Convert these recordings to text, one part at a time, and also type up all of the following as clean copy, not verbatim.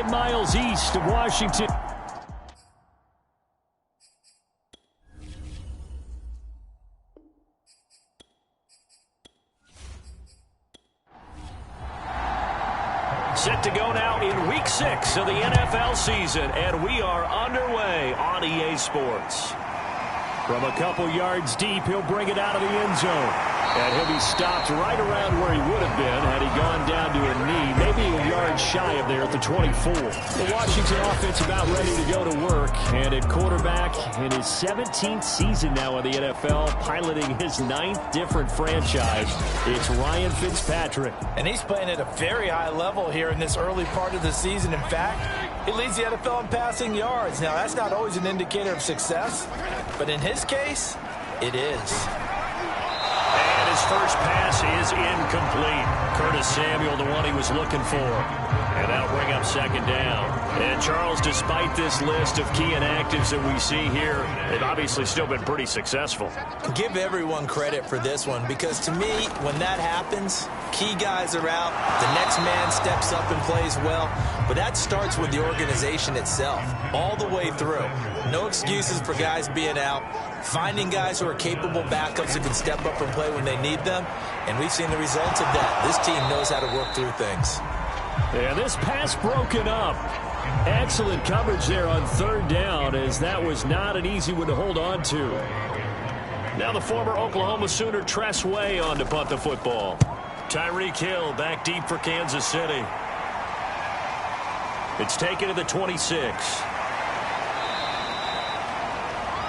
5 miles east of Washington. Set to go now in Week 6 of the NFL season, and we are underway on EA Sports. From a couple yards deep, he'll bring it out of the end zone. And he'll be stopped right around where he would have been had he gone down to a knee, maybe a yard shy of there at the 24. The Washington offense about ready to go to work. And at quarterback in his 17th season now in the NFL, piloting his 9th different franchise, it's Ryan Fitzpatrick. And he's playing at a very high level here in this early part of the season. In fact, he leads the NFL in passing yards. Now, that's not always an indicator of success, but in his case, it is. And his first pass is incomplete. Curtis Samuel, the one he was looking for. And that'll bring up second down. And Charles, despite this list of key inactives that we see here, they've obviously still been pretty successful. Give everyone credit for this one, because to me, when that happens, key guys are out, the next man steps up and plays well, but that starts with the organization itself, all the way through. No excuses for guys being out, finding guys who are capable backups who can step up and play when they need them, and we've seen the results of that. This team knows how to work through things. And this pass broken up. Excellent coverage there on third down, as that was not an easy one to hold on to. Now the former Oklahoma Sooner Tress Way on to punt the football. Tyreek Hill back deep for Kansas City. It's taken to the 26.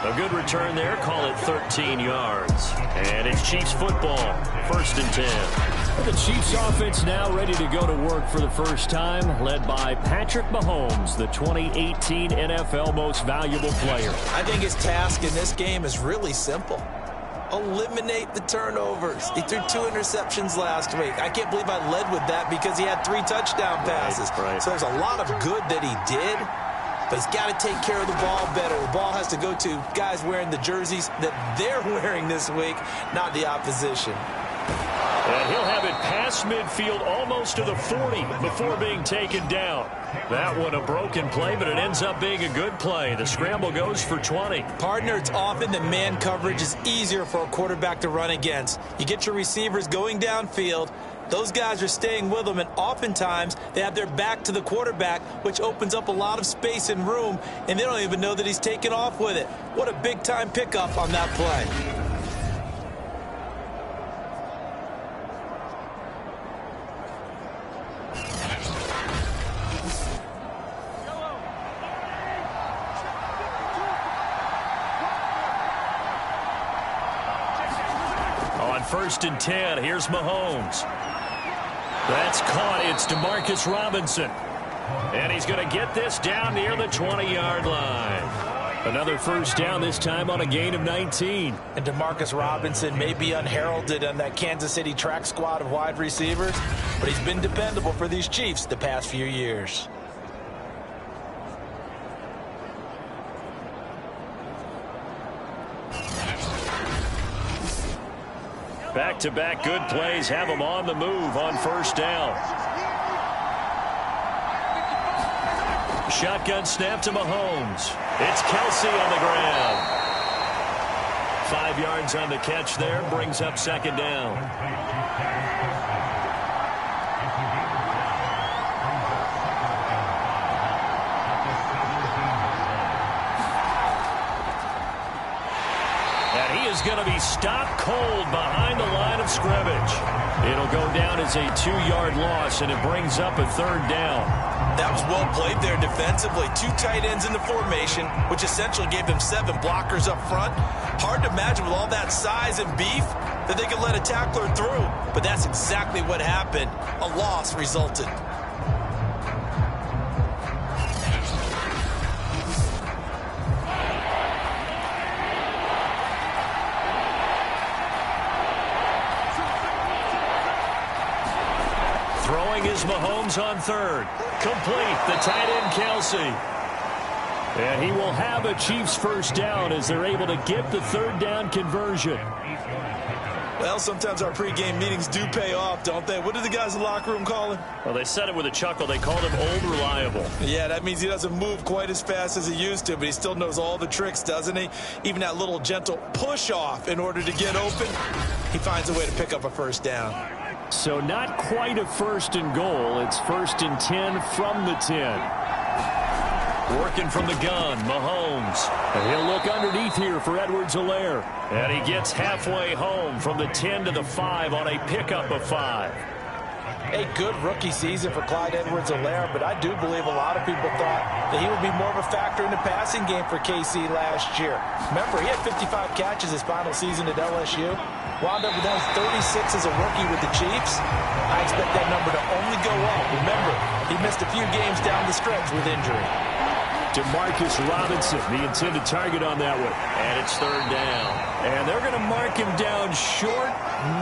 A good return there. Call it 13 yards. And it's Chiefs football. 1st and 10. The Chiefs offense now ready to go to work for the first time, led by Patrick Mahomes, the 2018 NFL Most Valuable Player. I think his task in this game is really simple. Eliminate the turnovers. He threw 2 interceptions last week. I can't believe I led with that because he had 3 touchdown passes. Right. So there's a lot of good that he did, but he's got to take care of the ball better. The ball has to go to guys wearing the jerseys that they're wearing this week, not the opposition. And he'll have it past midfield almost to the 40 before being taken down. That one a broken play, but it ends up being a good play. The scramble goes for 20. Partner, it's often that man coverage is easier for a quarterback to run against. You get your receivers going downfield. Those guys are staying with them, and oftentimes they have their back to the quarterback, which opens up a lot of space and room, and they don't even know that he's taken off with it. What a big-time pickup on that play. On 1st and 10, here's Mahomes. That's caught. It's Demarcus Robinson. And he's going to get this down near the 20-yard line. Another first down, this time on a gain of 19. And Demarcus Robinson may be unheralded on that Kansas City track squad of wide receivers, but he's been dependable for these Chiefs the past few years. Back-to-back good plays have him on the move on first down. Shotgun snap to Mahomes. It's Kelsey on the ground. 5 yards on the catch there, brings up second down. And he is going to be stopped cold behind the line of scrimmage. It'll go down as a 2-yard loss, and it brings up a third down. That was well played there defensively. 2 tight ends in the formation, which essentially gave them 7 blockers up front. Hard to imagine with all that size and beef that they could let a tackler through. But that's exactly what happened. A loss resulted. Throwing is Mahomes on third. Complete, the tight end Kelsey. And he will have a Chiefs first down as they're able to get the third down conversion. Well, sometimes our pregame meetings do pay off, don't they? What do the guys in the locker room call him? Well, they said it with a chuckle. They called him Old Reliable. Yeah, that means he doesn't move quite as fast as he used to, but he still knows all the tricks, doesn't he? Even that little gentle push-off in order to get open, he finds a way to pick up a first down. So not quite a 1st and goal. It's 1st and 10 from the 10. Working from the gun, Mahomes. And he'll look underneath here for Edwards-Helaire. And he gets halfway home from the 10 to the 5 on a pickup of 5. A good rookie season for Clyde Edwards-Helaire, but I do believe a lot of people thought that he would be more of a factor in the passing game for KC last year. Remember, he had 55 catches his final season at LSU. Wound up with only 36 as a rookie with the Chiefs. I expect that number to only go up. Remember, he missed a few games down the stretch with injury. Demarcus Robinson, the intended target on that one. And it's 3rd down. And they're going to mark him down short,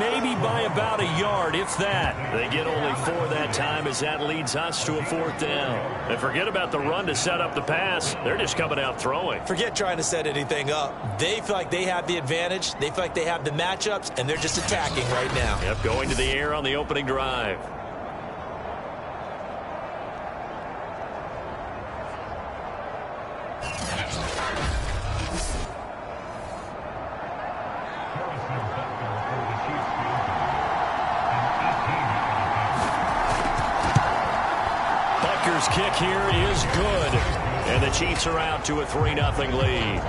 maybe by about a yard, if that. They get only 4 that time as that leads us to a 4th down. And forget about the run to set up the pass. They're just coming out throwing. Forget trying to set anything up. They feel like they have the advantage. They feel like they have the matchups, and they're just attacking right now. Yep, going to the air on the opening drive. Kick here is good, and the Chiefs are out to a 3-0 lead.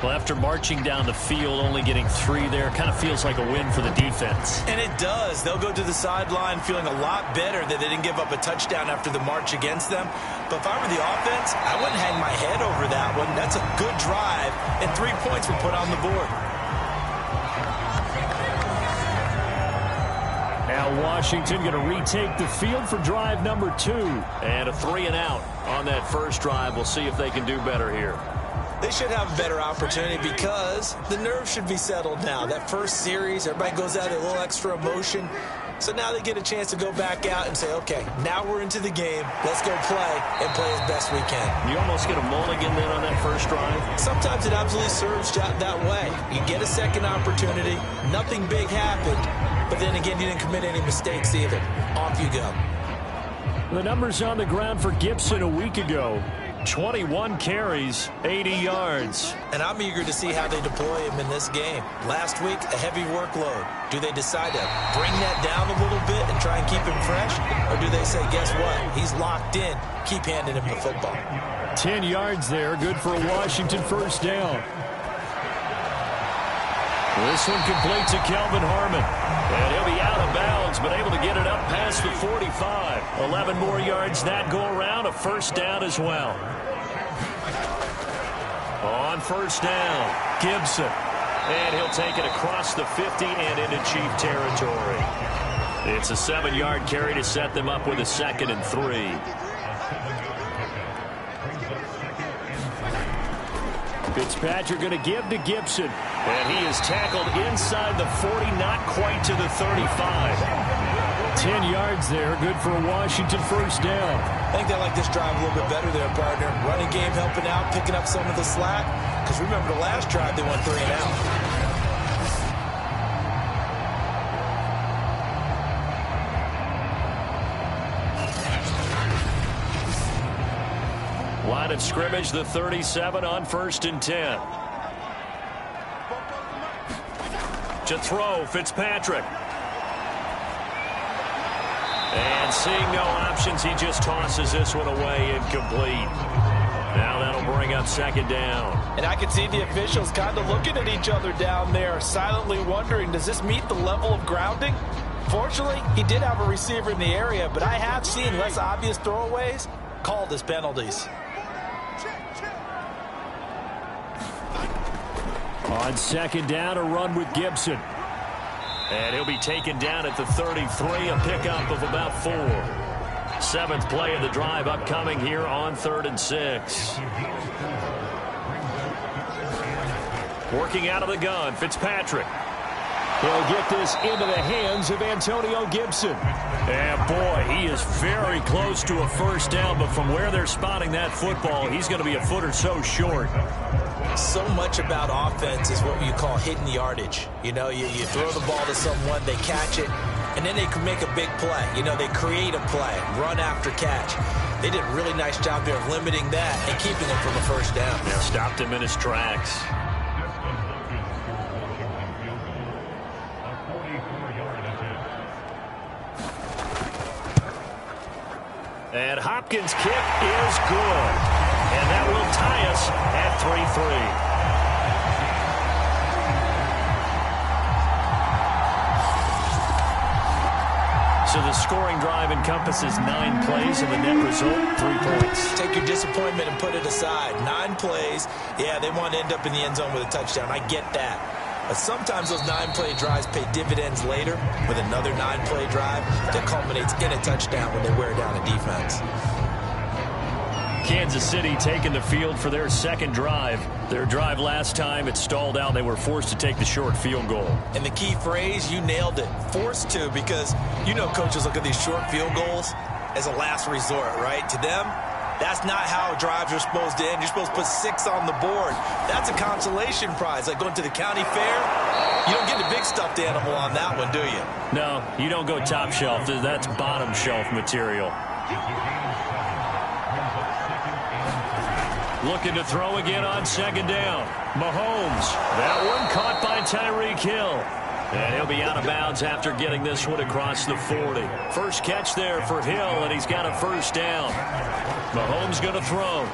Well, after marching down the field, only getting 3 there, kind of feels like a win for the defense. And it does. They'll go to the sideline feeling a lot better that they didn't give up a touchdown after the march against them. But if I were the offense, I wouldn't hang my head over that one. That's a good drive, and 3 points were put on the board. Now Washington going to retake the field for drive number 2. And a 3-and-out on that first drive. We'll see if they can do better here. They should have a better opportunity because the nerves should be settled now. That first series, everybody goes out with a little extra emotion. So now they get a chance to go back out and say, okay, now we're into the game. Let's go play and play as best we can. You almost get a mulligan then on that first drive? Sometimes it absolutely serves that way. You get a second opportunity. Nothing big happened. But then again, you didn't commit any mistakes either. Off you go. The numbers on the ground for Gibson a week ago. 21 carries, 80 yards. And I'm eager to see how they deploy him in this game. Last week, a heavy workload. Do they decide to bring that down a little bit and try and keep him fresh? Or do they say, guess what? He's locked in. Keep handing him the football. 10 yards there. Good for a Washington first down. This one complete to Kelvin Harmon. And he'll be out of bounds, but able to get it up past the 45. 11 more yards that go around. A first down as well. On first down, Gibson. And he'll take it across the 50 and into Chief territory. It's a 7-yard carry to set them up with a 2nd and 3. Fitzpatrick going to give to Gibson. And he is tackled inside the 40, not quite to the 35. 10 yards there, good for a Washington first down. I think they like this drive a little bit better there, partner. Running game helping out, picking up some of the slack. Because remember the last drive, they went 3-and-out. Line of scrimmage, the 37 on 1st and 10. To throw, Fitzpatrick. And seeing no options, he just tosses this one away incomplete. Now that'll bring up 2nd down. And I can see the officials kind of looking at each other down there, silently wondering, does this meet the level of grounding? Fortunately, he did have a receiver in the area, but I have seen less obvious throwaways called as penalties. On 2nd down, a run with Gibson. And he'll be taken down at the 33, a pickup of about 4. 7th play of the drive upcoming here on 3rd and 6. Working out of the gun, Fitzpatrick. He'll get this into the hands of Antonio Gibson. And, boy, he is very close to a first down, but from where they're spotting that football, he's going to be a foot or so short. So much about offense is what you call hidden yardage. You know, you throw the ball to someone, they catch it, and then they can make a big play. You know, they create a play, run after catch. They did a really nice job there of limiting that and keeping him from a first down. Yeah, stopped him in his tracks. And Hopkins' kick is good. And that will tie us at 3-3. So the scoring drive encompasses 9 plays, and the net result, 3 points. Take your disappointment and put it aside. 9 plays. Yeah, they want to end up in the end zone with a touchdown. I get that. But sometimes those 9-play drives pay dividends later with another 9-play drive that culminates in a touchdown when they wear down a defense. Kansas City taking the field for their second drive. Their drive last time, it stalled out. They were forced to take the short field goal. And the key phrase, you nailed it. Forced to, because you know coaches look at these short field goals as a last resort, right? To them, that's not how drives are supposed to end. You're supposed to put 6 on the board. That's a consolation prize. Like going to the county fair, you don't get a big stuffed animal on that one, do you? No, you don't go top shelf. That's bottom shelf material. Looking to throw again on second down. Mahomes. That one caught by Tyreek Hill. And he'll be out of bounds after getting this one across the 40. First catch there for Hill, and he's got a first down. Mahomes going to throw.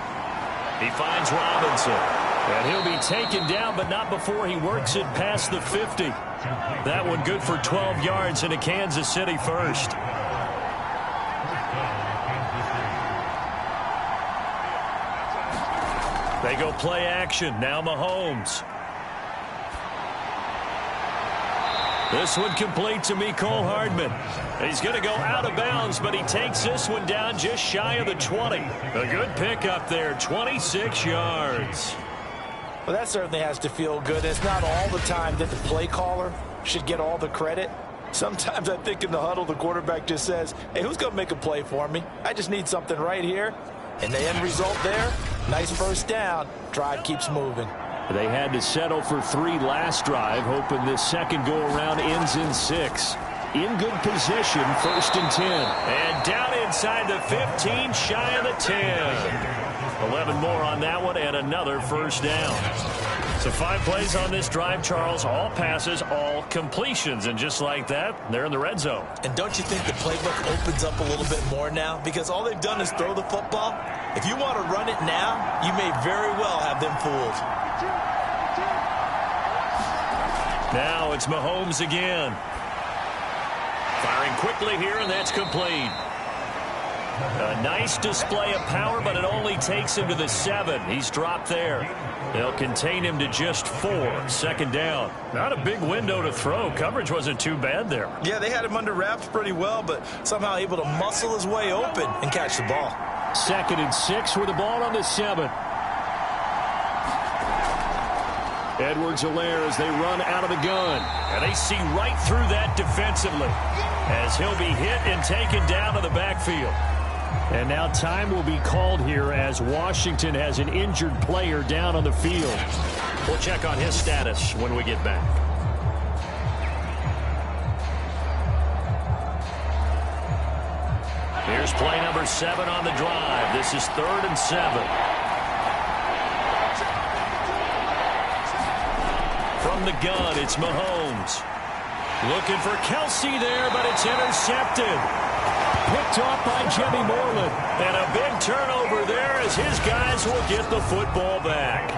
He finds Robinson. And he'll be taken down, but not before he works it past the 50. That one good for 12 yards and a Kansas City first. They go play action. Now Mahomes. This one complete to Mecole Hardman. He's going to go out of bounds, but he takes this one down just shy of the 20. A good pickup there, 26 yards. Well, that certainly has to feel good. It's not all the time that the play caller should get all the credit. Sometimes I think in the huddle, the quarterback just says, hey, who's going to make a play for me? I just need something right here. And the end result there, nice first down. Drive keeps moving. They had to settle for 3 last drive, hoping this second go-around ends in 6. In good position, 1st and 10. And down inside the 15, shy of the 10. 11 more on that one, and another first down. So 5 plays on this drive, Charles. All passes, all completions. And just like that, they're in the red zone. And don't you think the playbook opens up a little bit more now? Because all they've done is throw the football. If you want to run it now, you may very well have them fooled. Now it's Mahomes again. Firing quickly here, and that's complete. A nice display of power, but it only takes him to the 7. He's dropped there. They'll contain him to just 4. Second down. Not a big window to throw. Coverage wasn't too bad there. Yeah, they had him under wraps pretty well, but somehow able to muscle his way open and catch the ball. 2nd and 6 with the ball on the 7. Edwards-Helaire as they run out of the gun. And they see right through that defensively as he'll be hit and taken down to the backfield. And now time will be called here as Washington has an injured player down on the field. We'll check on his status when we get back. Here's play number 7 on the drive. This is 3rd and 7. From the gun, it's Mahomes. Looking for Kelsey there, but it's intercepted. Picked off by Jimmy Moreland. And a big turnover there as his guys will get the football back.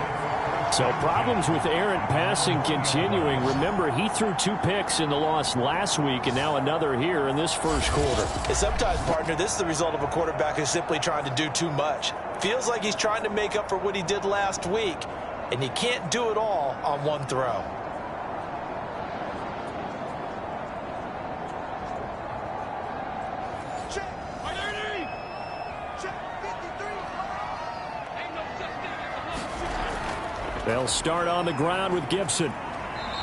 So problems with errant passing continuing. Remember, he threw 2 picks in the loss last week, and now another here in this first quarter. And sometimes, partner, this is the result of a quarterback who's simply trying to do too much. Feels like he's trying to make up for what he did last week. And you can't do it all on one throw. They'll start on the ground with Gibson.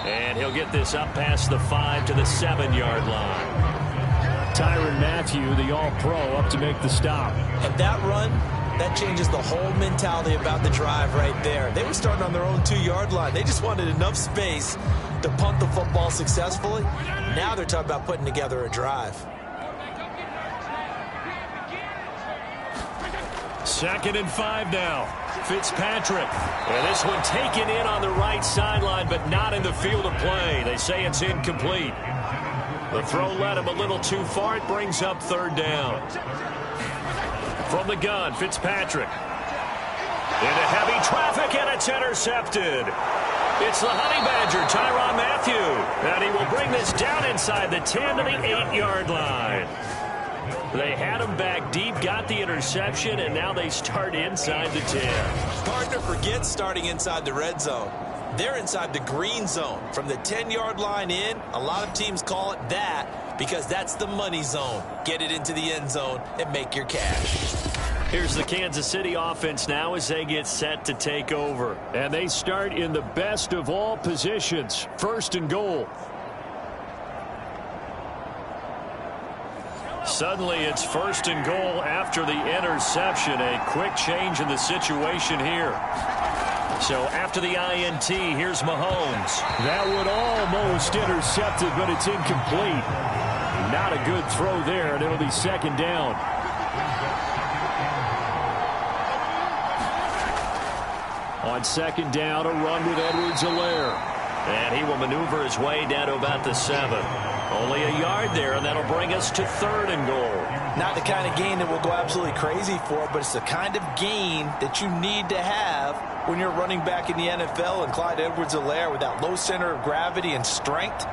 And he'll get this up past the 5 to the 7-yard line. Tyrann Mathieu, the All-Pro, up to make the stop. And that run, that changes the whole mentality about the drive right there. They were starting on their own 2-yard line. They just wanted enough space to punt the football successfully. Now they're talking about putting together a drive. 2nd and 5 now. Fitzpatrick. And this one taken in on the right sideline, but not in the field of play. They say it's incomplete. The throw led him a little too far. It brings up 3rd down. From the gun, Fitzpatrick. Into heavy traffic, and it's intercepted. It's the Honey Badger, Tyrann Mathieu. And he will bring this down inside the 10 to the 8-yard line. They had him back deep, got the interception, and now they start inside the 10. Hard to forget starting inside the red zone. They're inside the green zone. From the 10-yard line in, a lot of teams call it that because that's the money zone. Get it into the end zone and make your cash. Here's the Kansas City offense now as they get set to take over. And they start in the best of all positions, 1st and goal. Suddenly it's 1st and goal after the interception. A quick change in the situation here. So after the INT, here's Mahomes. That would almost intercept it, but it's incomplete. Not a good throw there, and it'll be 2nd down. On 2nd down, a run with Edwards-Helaire. And he will maneuver his way down to about the 7. Only a yard there, and that'll bring us to 3rd and goal. Not the kind of gain that we'll go absolutely crazy for, but it's the kind of gain that you need to have when you're running back in the NFL. And Clyde Edwards-Helaire, with that low center of gravity and strength,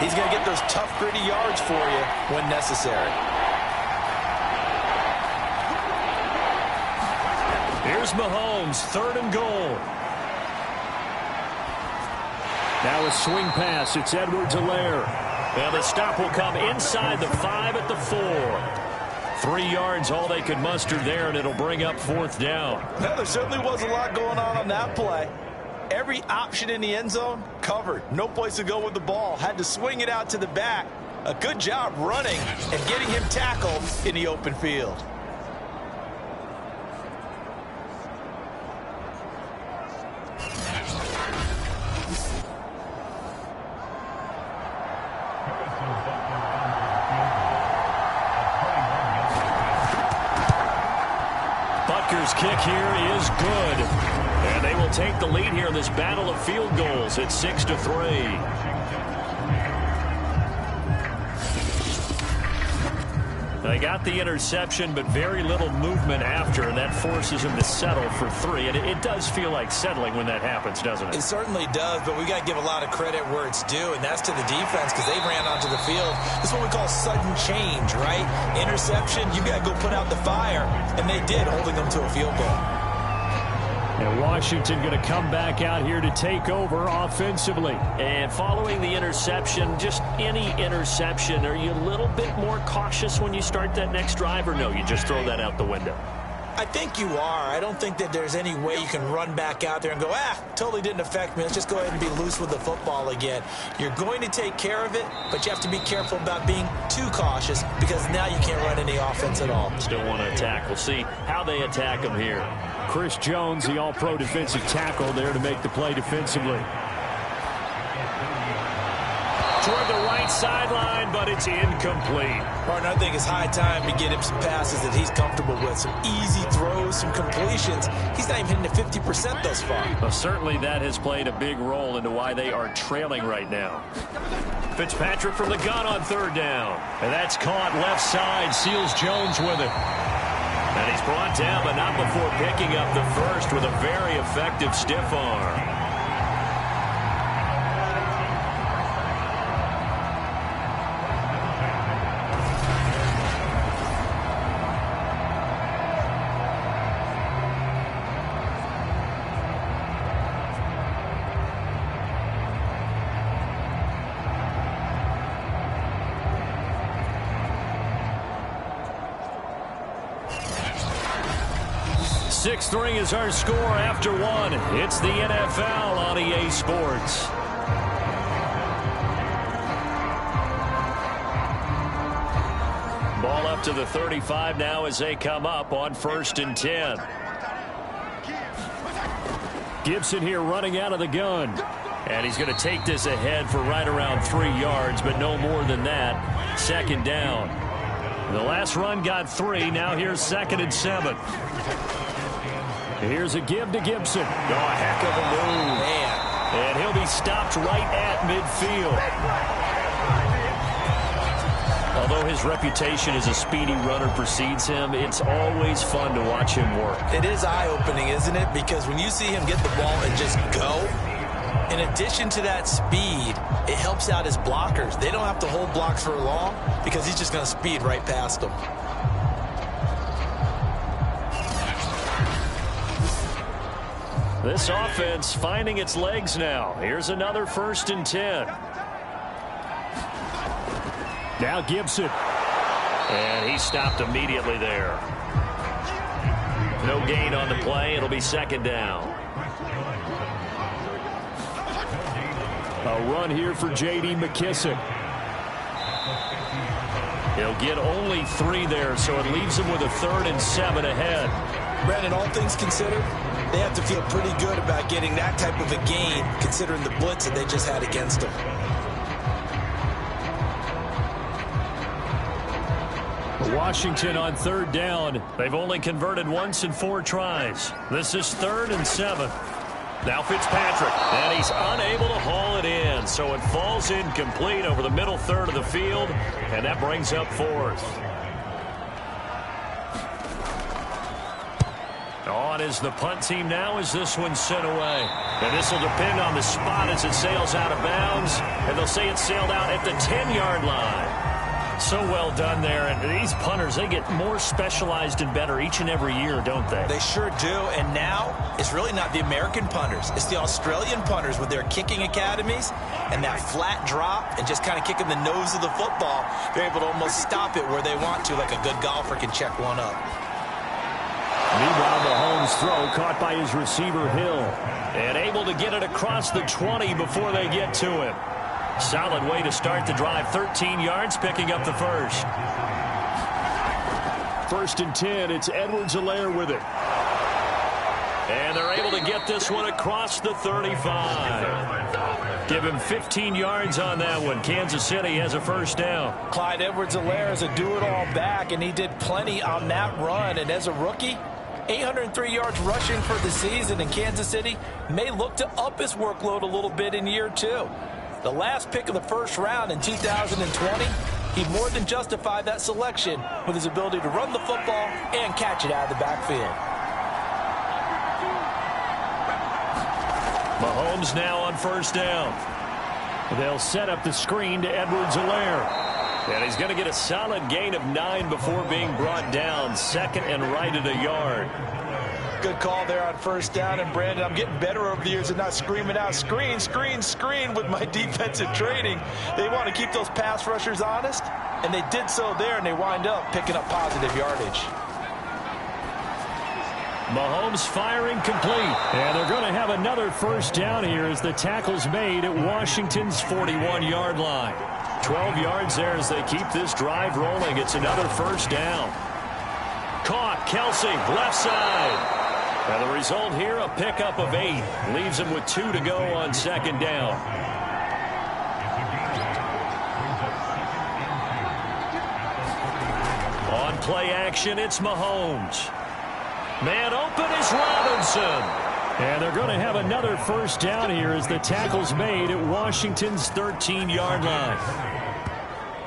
he's going to get those tough, gritty yards for you when necessary. Here's Mahomes, 3rd and goal. Now a swing pass. It's Edwards-Helaire. And the stop will come inside the 5 at the 4. 3 yards, all they could muster there, and it'll bring up 4th down. Well, there certainly was a lot going on that play. Every option in the end zone covered. No place to go with the ball. Had to swing it out to the back. A good job running and getting him tackled in the open field. Kick here is good. And they will take the lead here in this battle of field goals at 6-3. They got the interception, but very little movement after, and that forces him to settle for 3. And it does feel like settling when that happens, doesn't it? It certainly does, but we got to give a lot of credit where it's due, and that's to the defense because they ran onto the field. This is what we call sudden change, right? Interception, you got to go put out the fire, and they did, holding them to a field goal. And Washington going to come back out here to take over offensively. And following the interception, just any interception, are you a little bit more cautious when you start that next drive, or no, you just throw that out the window? I think you are. I don't think that there's any way you can run back out there and go, totally didn't affect me. Let's just go ahead and be loose with the football again. You're going to take care of it, but you have to be careful about being too cautious because now you can't run any offense at all. Still want to attack. We'll see how they attack him here. Chris Jones, the all-pro defensive tackle, there to make the play defensively. Toward the right sideline, but it's incomplete. Partner, I think it's high time to get him some passes that he's comfortable with. Some easy throws, some completions. He's not even hitting to 50% thus far. Well, certainly that has played a big role into why they are trailing right now. Fitzpatrick from the gun on 3rd down. And that's caught left side. Seals Jones with it. And he's brought down, but not before picking up the first with a very effective stiff arm. Six-3 is our score after 1. It's the NFL on EA Sports. up to the 35 now as they come up on 1st and 10. Gibson here running out of the gun. And he's going to take this ahead for right around 3 yards, but no more than that. 2nd down. The last run got 3. Now here's 2nd and 7. Here's a give to Gibson. Oh, a heck of a move. Man. And he'll be stopped right at midfield. Although his reputation as a speedy runner precedes him, it's always fun to watch him work. It is eye-opening, isn't it? Because when you see him get the ball and just go, in addition to that speed, it helps out his blockers. They don't have to hold blocks for long because he's just going to speed right past them. This offense finding its legs now. Here's another 1st and 10. Now Gibson. And he stopped immediately there. No gain on the play. It'll be 2nd down. A run here for J.D. McKissick. He'll get only 3 there, so it leaves him with a 3rd and 7 ahead. Brandon, all things considered, they have to feel pretty good about getting that type of a gain, considering the blitz that they just had against them. Washington on 3rd down. They've only converted once in 4 tries. This is 3rd and 7. Now Fitzpatrick, and he's unable to haul it in, so it falls incomplete over the middle third of the field, and that brings up 4th. On is the punt team now as this one's sent away. And this will depend on the spot as it sails out of bounds, and they'll say it sailed out at the 10-yard line. So well done there. And these punters, they get more specialized and better each and every year, don't they? They sure do. And now it's really not the American punters. It's the Australian punters with their kicking academies and that flat drop and just kind of kicking the nose of the football. They're able to almost stop it where they want to, like a good golfer can check one up. Meanwhile, Mahomes' throw caught by his receiver, Hill. And able to get it across the 20 before they get to him. Solid way to start the drive. 13 yards, picking up the 1st. 1st and 10. It's Edwards-Helaire with it. And they're able to get this one across the 35. Give him 15 yards on that one. Kansas City has a 1st down. Clyde Edwards-Helaire is a do-it-all back, and he did plenty on that run. And as a rookie, 803 yards rushing for the season, and Kansas City may look to up his workload a little bit in year 2. The last pick of the 1st round in 2020, he more than justified that selection with his ability to run the football and catch it out of the backfield. Mahomes now on 1st down. They'll set up the screen to Edwards-Helaire. And he's going to get a solid gain of 9 before being brought down. 2nd and right at a yard. Good call there on 1st down. And, Brandon, I'm getting better over the years at not screaming out, screen, screen, screen with my defensive training. They want to keep those pass rushers honest, and they did so there, and they wind up picking up positive yardage. Mahomes firing complete. And they're going to have another 1st down here as the tackle's made at Washington's 41-yard line. 12 yards there as they keep this drive rolling. It's another 1st down. Caught. Kelsey, left side. And the result here, a pickup of 8. Leaves him with 2 to go on 2nd down. On play action, it's Mahomes. Man open is Robinson. And they're going to have another 1st down here as the tackle's made at Washington's 13-yard line.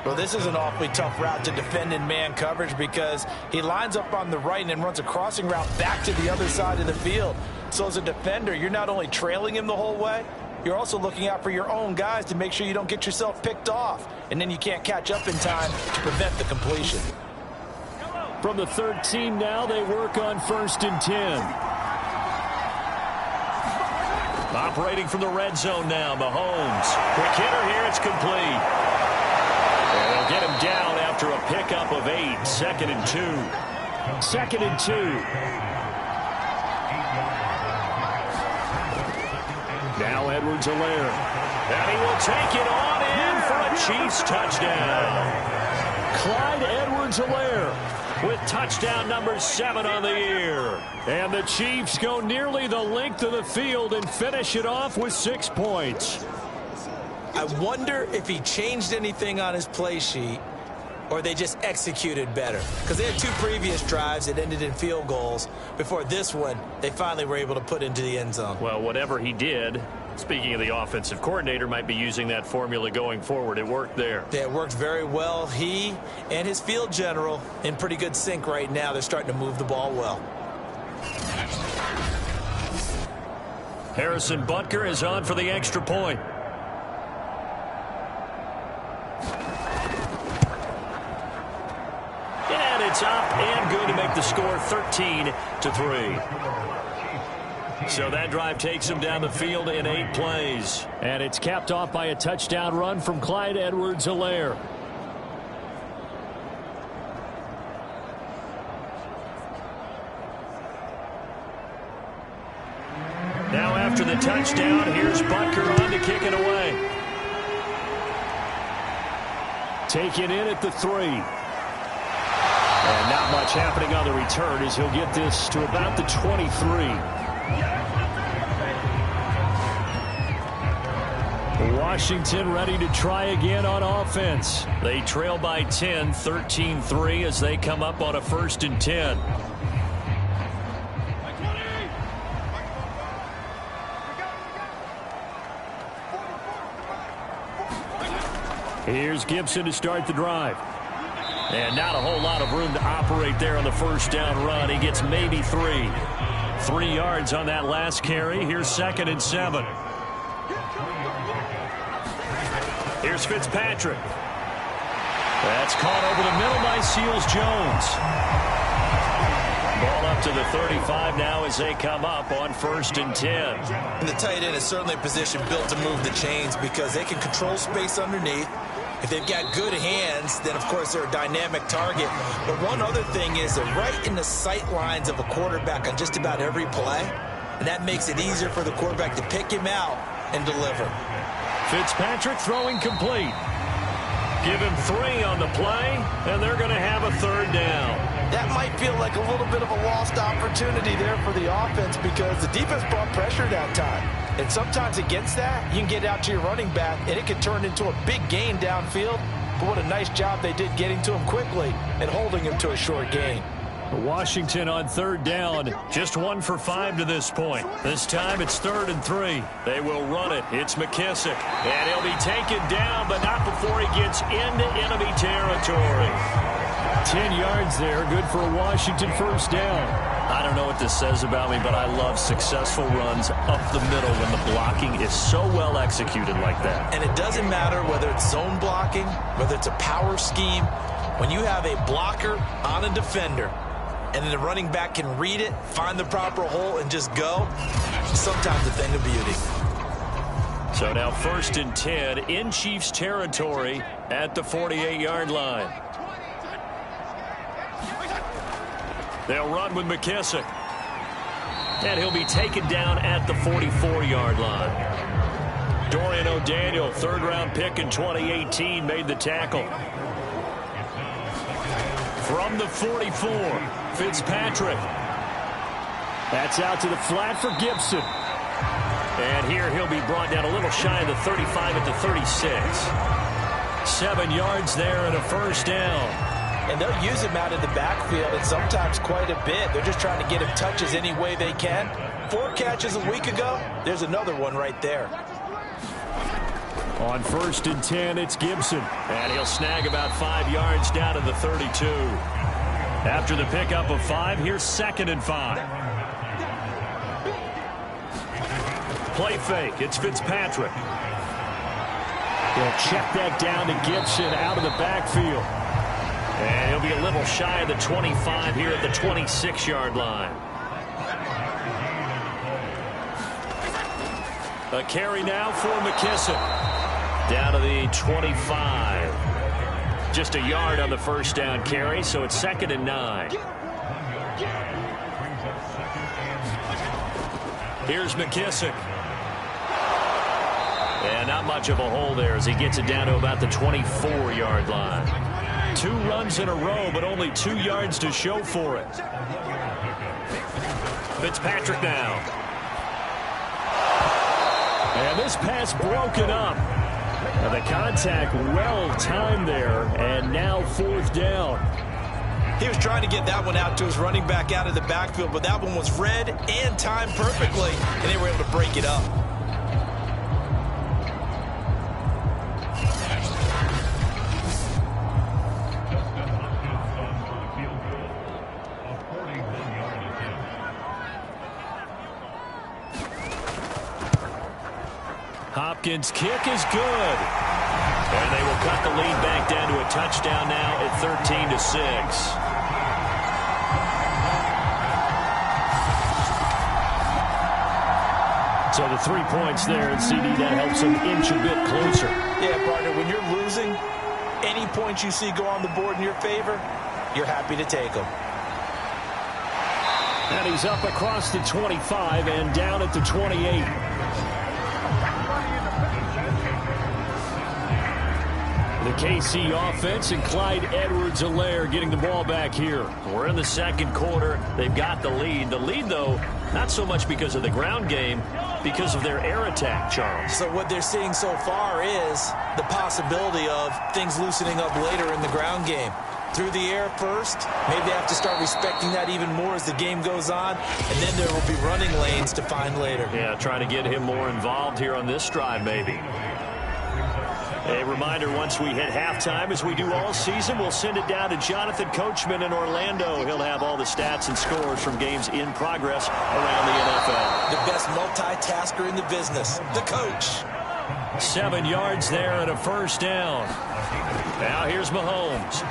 Well, this is an awfully tough route to defend in man coverage because he lines up on the right and then runs a crossing route back to the other side of the field. So as a defender, you're not only trailing him the whole way, you're also looking out for your own guys to make sure you don't get yourself picked off. And then you can't catch up in time to prevent the completion. From the 13 now, they work on 1st and 10. Operating from the red zone now, Mahomes. Quick hitter here, it's complete. And they'll get him down after a pickup of 8. 2nd and 2. 2nd and 2. Now Edwards-Helaire. And he will take it on in for a Chiefs touchdown. Clyde Edwards Edwards-Helaire with touchdown number 7 on the year. And the Chiefs go nearly the length of the field and finish it off with 6 points. I wonder if he changed anything on his play sheet or they just executed better. Because they had 2 previous drives that ended in field goals. Before this one, they finally were able to put into the end zone. Well, whatever he did, speaking of the offensive coordinator, might be using that formula going forward. It worked there. Yeah, it worked very well. He and his field general in pretty good sync right now. They're starting to move the ball well. Harrison Butker is on for the extra point. And it's up and good to make the score 13-3. So that drive takes him down the field in 8 plays. And it's capped off by a touchdown run from Clyde Edwards-Helaire. Now after the touchdown, here's Butker on to kick it away. Taken in at the 3. And not much happening on the return as he'll get this to about the 23. Washington ready to try again on offense. They trail by 10, 13-3 as they come up on a 1st and 10. Here's Gibson to start the drive. And not a whole lot of room to operate there on the 1st down run. He gets maybe 3. 3 yards on that last carry. Here's 2nd and 7. Here's Fitzpatrick. That's caught over the middle by Seals-Jones. Ball up to the 35 now as they come up on 1st and 10. And the tight end is certainly a position built to move the chains because they can control space underneath. If they've got good hands, then of course they're a dynamic target. But one other thing is they're right in the sight lines of a quarterback on just about every play. And that makes it easier for the quarterback to pick him out and deliver. Fitzpatrick throwing complete. Give him 3 on the play, and they're going to have a 3rd down. That might feel like a little bit of a lost opportunity there for the offense because the defense brought pressure that time. And sometimes against that, you can get out to your running back, and it can turn into a big gain downfield. But what a nice job they did getting to him quickly and holding him to a short gain. Washington on 3rd down, just 1 for 5 to this point. This time it's 3rd and 3. They will run it. It's McKissick. And he'll be taken down, but not before he gets into enemy territory. 10 yards there, good for a Washington 1st down. I don't know what this says about me, but I love successful runs up the middle when the blocking is so well executed like that. And it doesn't matter whether it's zone blocking, whether it's a power scheme. When you have a blocker on a defender, and then the running back can read it, find the proper hole, and just go, sometimes a thing of beauty. So now 1st and 10 in Chiefs territory at the 48-yard line. They'll run with McKissick. And he'll be taken down at the 44-yard line. Dorian O'Daniel, 3rd-round pick in 2018, made the tackle. From the 44, Fitzpatrick. That's out to the flat for Gibson. And here he'll be brought down a little shy of the 35 at the 36. 7 yards there and a 1st down. And they'll use him out in the backfield and sometimes quite a bit. They're just trying to get him touches any way they can. 4 catches a week ago. There's another one right there. On 1st and 10, it's Gibson. And he'll snag about 5 yards down to the 32. After the pickup of 5, here's 2nd and 5. Play fake. It's Fitzpatrick. He'll check that down to Gibson out of the backfield. And he'll be a little shy of the 25 here at the 26-yard line. A carry now for McKissick. Down to the 25. Just a yard on the 1st down carry, so it's 2nd and 9. Here's McKissick. And not much of a hole there as he gets it down to about the 24-yard line. 2 runs in a row, but only 2 yards to show for it. Fitzpatrick now. And this pass broken up. Now the contact well timed there, and now 4th down. He was trying to get that one out to his running back out of the backfield, but that one was read and timed perfectly, and they were able to break it up. Hopkins' kick is good. And they will cut the lead back down to a touchdown now at 13-6. So the 3 points there, and CD, that helps them inch a bit closer. Yeah, partner, when you're losing, any points you see go on the board in your favor, you're happy to take them. And he's up across the 25 and down at the 28. The KC offense and Clyde Edwards-Helaire getting the ball back here. We're in the second quarter. They've got the lead. The lead, though, not so much because of the ground game, because of their air attack, Charles. So what they're seeing so far is the possibility of things loosening up later in the ground game. Through the air first, maybe they have to start respecting that even more as the game goes on, and then there will be running lanes to find later. Yeah, trying to get him more involved here on this drive, maybe. A reminder, once we hit halftime, as we do all season, we'll send it down to Jonathan Coachman in Orlando. He'll have all the stats and scores from games in progress around the NFL. The best multitasker in the business, the coach. 7 yards there and a 1st down. Now here's Mahomes.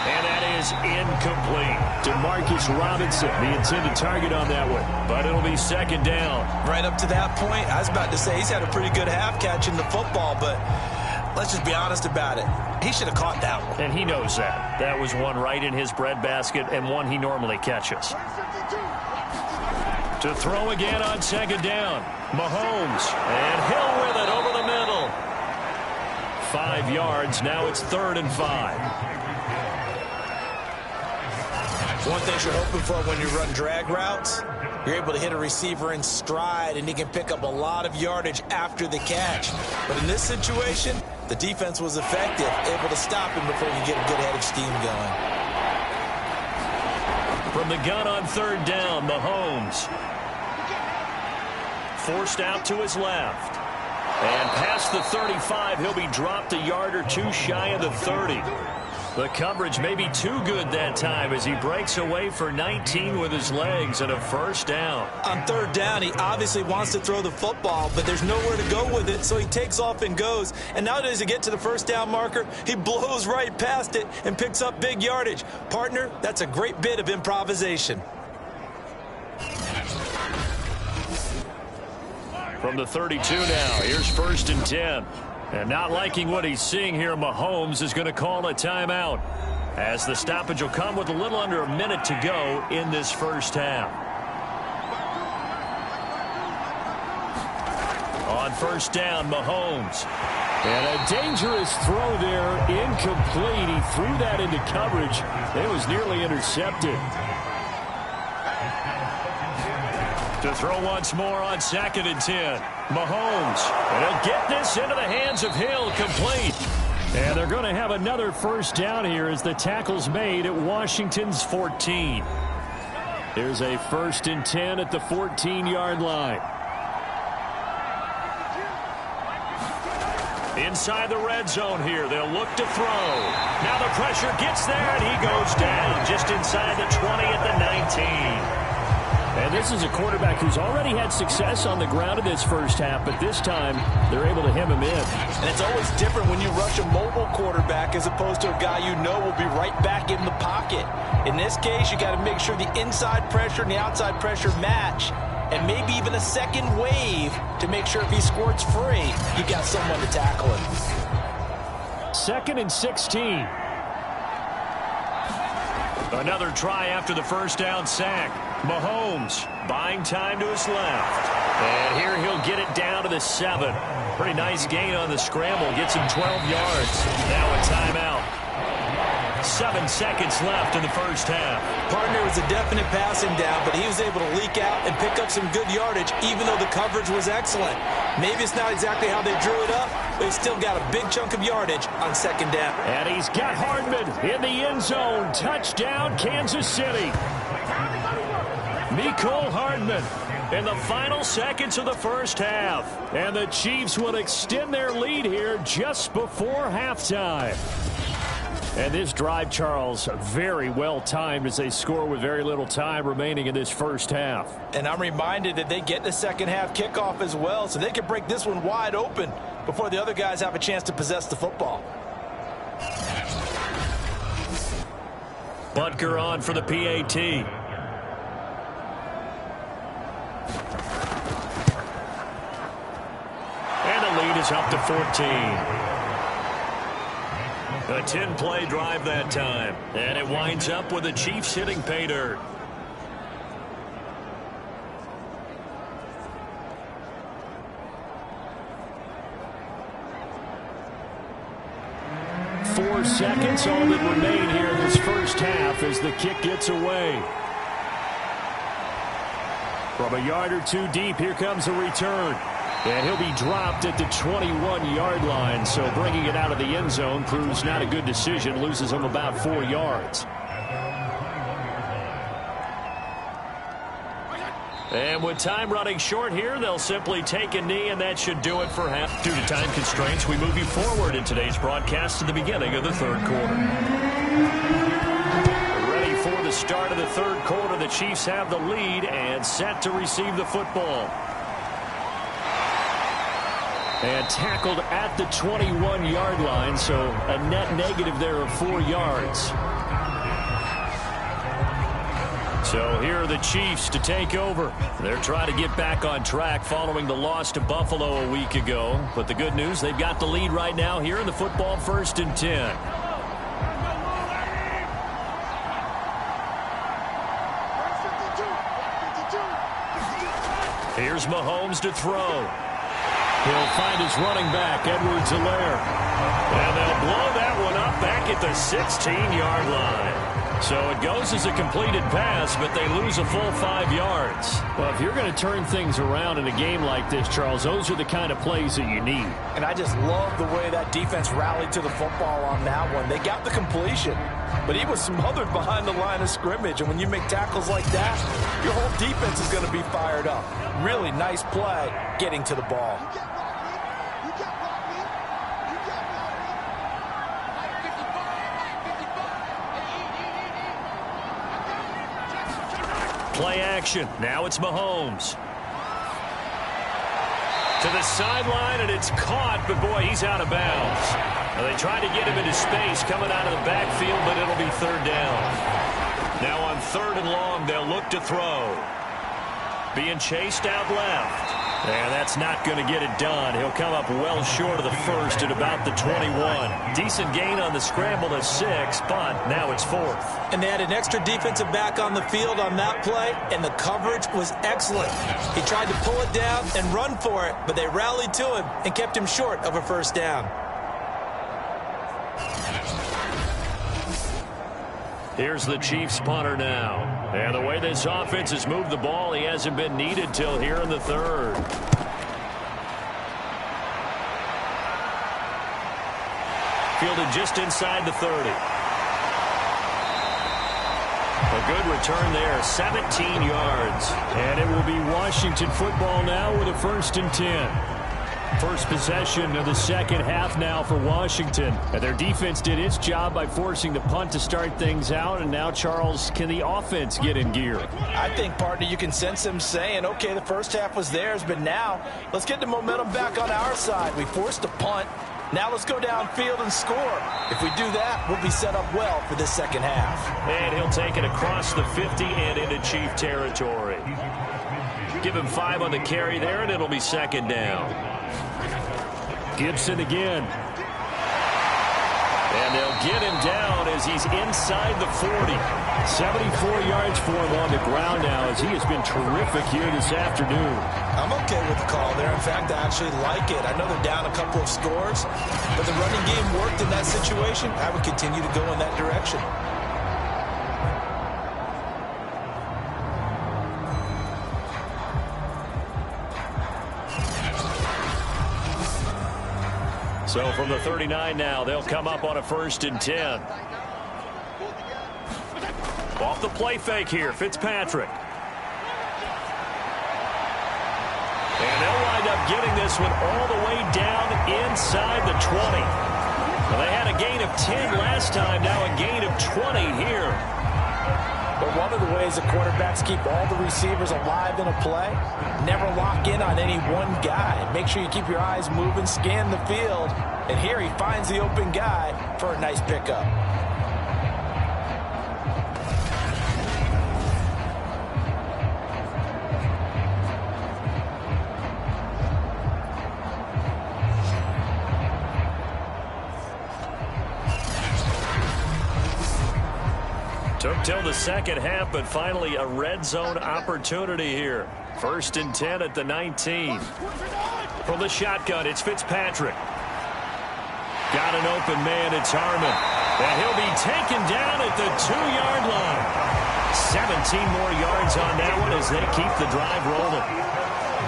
And that is incomplete. DeMarcus Robinson, the intended target on that one. But it'll be 2nd down. Right up to that point, I was about to say he's had a pretty good half catching the football, but let's just be honest about it. He should have caught that one. And he knows that. That was one right in his breadbasket and one he normally catches. To throw again on 2nd down. Mahomes. And Hill with it over the middle. 5 yards. Now it's 3rd and 5. One thing you're hoping for when you run drag routes, you're able to hit a receiver in stride, and he can pick up a lot of yardage after the catch. But in this situation, the defense was effective, able to stop him before you get a good head of steam going. From the gun on 3rd down, Mahomes. Forced out to his left. And past the 35, he'll be dropped a yard or 2 shy of the 30. The coverage may be too good that time as he breaks away for 19 with his legs and a 1st down. On 3rd down, he obviously wants to throw the football, but there's nowhere to go with it, so he takes off and goes. And now as he get to the 1st down marker, he blows right past it and picks up big yardage. Partner, that's a great bit of improvisation. From the 32 now, here's 1st and 10. And not liking what he's seeing here, Mahomes is going to call a timeout, as the stoppage will come with a little under a minute to go in this 1st half. On 1st down, Mahomes. And a dangerous throw there, incomplete. He threw that into coverage. It was nearly intercepted. To throw once more on 2nd and 10. Mahomes. And he'll get this into the hands of Hill, complete. And they're going to have another 1st down here as the tackle's made at Washington's 14. There's a 1st and 10 at the 14-yard line. Inside the red zone here, they'll look to throw. Now the pressure gets there, and he goes down just inside the 20 at the 19. And this is a quarterback who's already had success on the ground in this 1st half, but this time they're able to hem him in. And it's always different when you rush a mobile quarterback as opposed to a guy you know will be right back in the pocket. In this case, you got to make sure the inside pressure and the outside pressure match, and maybe even a second wave to make sure if he squirts free, you've got someone to tackle him. 2nd and 16. Another try after the 1st down sack. Mahomes buying time to his left. And here he'll get it down to the 7. Pretty nice gain on the scramble. Gets him 12 yards. Now a timeout. 7 seconds left in the first half. Partner was a definite passing down, but he was able to leak out and pick up some good yardage, even though the coverage was excellent. Maybe it's not exactly how they drew it up, but he still got a big chunk of yardage on second down. And he's got Hardman in the end zone. Touchdown, Kansas City. Mecole Hardman in the final seconds of the first half. And the Chiefs will extend their lead here just before halftime. And this drive, Charles, very well timed as they score with very little time remaining in this first half. And I'm reminded that they get the second half kickoff as well, so they can break this one wide open before the other guys have a chance to possess the football. Butker on for the PAT. And the lead is up to 14. A 10-play drive that time. And it winds up with the Chiefs hitting pay dirt. Four seconds, all that remain here in this first half as the kick gets away. From a yard or two deep, here comes a return. And he'll be dropped at the 21-yard line, so bringing it out of the end zone proves not a good decision, loses him about 4 yards. And with time running short here, they'll simply take a knee, and that should do it for half. Due to time constraints, we move you forward in today's broadcast to the beginning of the third quarter. Ready for the start of the third quarter. The Chiefs have the lead and set to receive the football. And tackled at the 21-yard line, so a net negative there of 4 yards. So here are the Chiefs to take over. They're trying to get back on track following the loss to Buffalo a week ago. But the good news, they've got the lead right now here in the football 1st and 10. Here's Mahomes to throw. He'll find his running back, Edwards-Helaire. And they'll blow that one up back at the 16-yard line. So it goes as a completed pass, but they lose a full 5 yards. Well, if you're going to turn things around in a game like this, Charles, those are the kind of plays that you need. And I just love the way that defense rallied to the football on that one. They got the completion, but he was smothered behind the line of scrimmage. And when you make tackles like that, your whole defense is going to be fired up. Really nice play getting to the ball. Play action. Now it's Mahomes. To the sideline, and it's caught, but boy, he's out of bounds. Well, they tried to get him into space coming out of the backfield, but it'll be third down. Now on 3rd and long, they'll look to throw. Being chased out left. And that's not going to get it done. He'll come up well short of the first at about the 21. Decent gain on the scramble to 6, but now it's 4th. And they had an extra defensive back on the field on that play, and the coverage was excellent. He tried to pull it down and run for it, but they rallied to him and kept him short of a first down. Here's the Chiefs punter now. And the way this offense has moved the ball, he hasn't been needed till here in the 3rd. Fielded just inside the 30. A good return there, 17 yards. And it will be Washington football now with a 1st and 10. First possession of the second half now for Washington. And their defense did its job by forcing the punt to start things out. And now, Charles, can the offense get in gear? I think, partner, you can sense them saying, okay, the first half was theirs, but now let's get the momentum back on our side. We forced a punt. Now let's go downfield and score. If we do that, we'll be set up well for this second half. And he'll take it across the 50 and into Chief territory. Give him 5 on the carry there, and it'll be 2nd down. Gibson again. And they'll get him down as he's inside the 40. 74 yards for him on the ground now as he has been terrific here this afternoon. I'm okay with the call there. In fact, I actually like it. I know they're down a couple of scores, but the running game worked in that situation. I would continue to go in that direction. So from the 39 now, they'll come up on a 1st and 10. Off the play fake here, Fitzpatrick. And they'll wind up getting this one all the way down inside the 20. Well, they had a gain of 10 last time, now a gain of 20 here. But one of the ways the quarterbacks keep all the receivers alive in a play, never lock in on any one guy. Make sure you keep your eyes moving, scan the field. And here he finds the open guy for a nice pickup. Took till the second half, but finally a red zone opportunity here. 1st and 10 at the 19. From the shotgun, it's Fitzpatrick. Got an open man, it's Harmon. And he'll be taken down at the 2-yard line. 17 more yards on that one as they keep the drive rolling.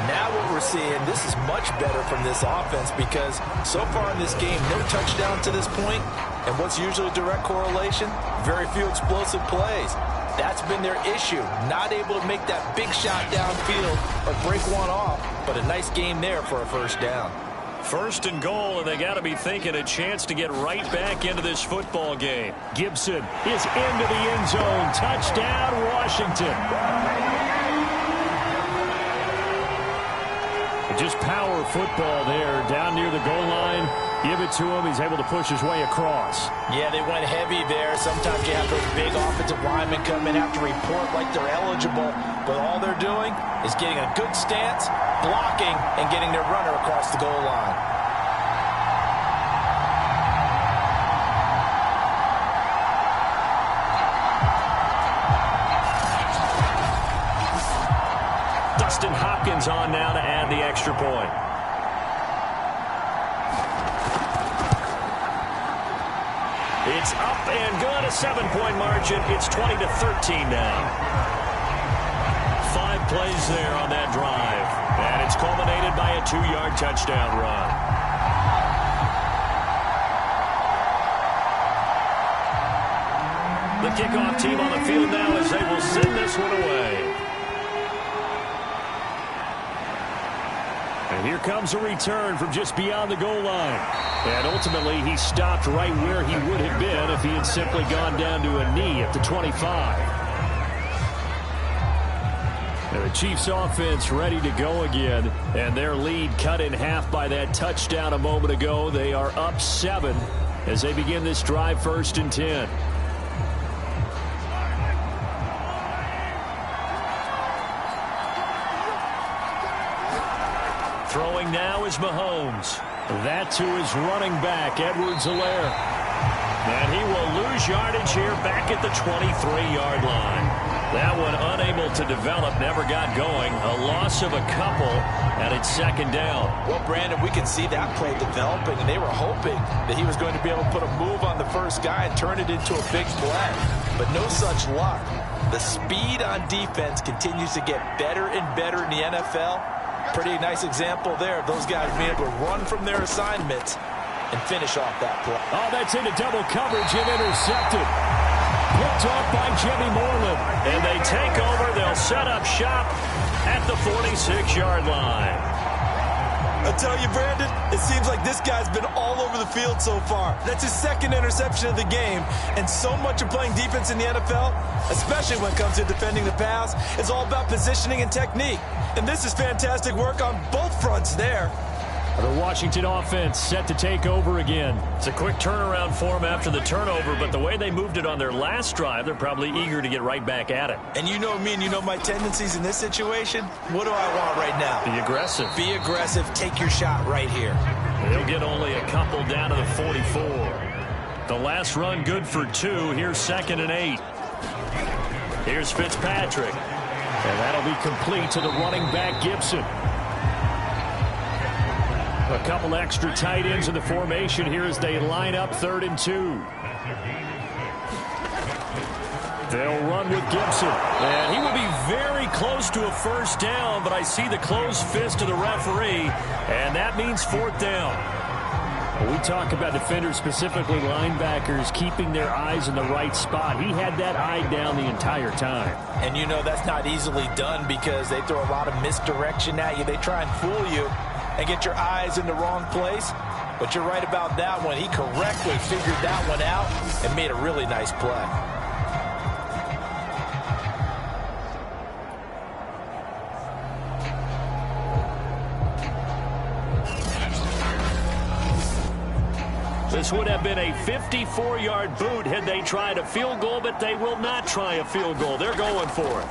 Now what we're seeing, this is much better from this offense because so far in this game, no touchdown to this point. And what's usually a direct correlation? Very few explosive plays. That's been their issue. Not able to make that big shot downfield or break one off. But a nice game there for a 1st down. 1st and goal, and they got to be thinking a chance to get right back into this football game. Gibson is into the end zone. Touchdown, Washington. Just power football there down near the goal line. Give it to him. He's able to push his way across. Yeah, they went heavy there. Sometimes you have those big offensive linemen come in, have to report like they're eligible. But all they're doing is getting a good stance, blocking, and getting their runner across the goal line. Dustin Hopkins on now to add the extra point. It's up and good, a 7-point margin. It's 20-13 now. 5 plays there on that drive. And it's culminated by a 2-yard touchdown run. The kickoff team on the field now as they will send this one away. And here comes a return from just beyond the goal line. And ultimately, he stopped right where he would have been if he had simply gone down to a knee at the 25. And the Chiefs offense ready to go again. And their lead cut in half by that touchdown a moment ago. They are up 7 as they begin this drive 1st and 10. Throwing now is Mahomes. That to his running back, Edwards-Helaire. And he will lose yardage here back at the 23-yard line. That one unable to develop, never got going. A loss of a couple, and it's 2nd down. Well, Brandon, we could see that play developing, and they were hoping that he was going to be able to put a move on the first guy and turn it into a big play. But no such luck. The speed on defense continues to get better and better in the NFL. Pretty nice example there of those guys being able to run from their assignments and finish off that play. Oh, that's into double coverage and intercepted. Picked off by Jimmy Moreland. And they take over. They'll set up shop at the 46-yard line. I tell you, Brandon, it seems like this guy's been all over the field so far. That's his 2nd interception of the game. And so much of playing defense in the NFL, especially when it comes to defending the pass, is all about positioning and technique. And this is fantastic work on both fronts there. The Washington offense set to take over again. It's a quick turnaround for them after the turnover, but the way they moved it on their last drive, they're probably eager to get right back at it. And you know me and you know my tendencies in this situation. What do I want right now? Be aggressive. Be aggressive. Take your shot right here. They'll get only a couple down to the 44. The last run good for 2. Here's 2nd and 8. Here's Fitzpatrick. And that'll be complete to the running back, Gibson. A couple extra tight ends in the formation here as they line up 3rd and 2. They'll run with Gibson. And he will be very close to a first down, but I see the closed fist of the referee, and that means 4th down. When we talk about defenders, specifically linebackers, keeping their eyes in the right spot. He had that eye down the entire time. And you know that's not easily done because they throw a lot of misdirection at you. They try and fool you and get your eyes in the wrong place. But you're right about that one. He correctly figured that one out and made a really nice play. This would have been a 54-yard boot had they tried a field goal, but they will not try a field goal. They're going for it.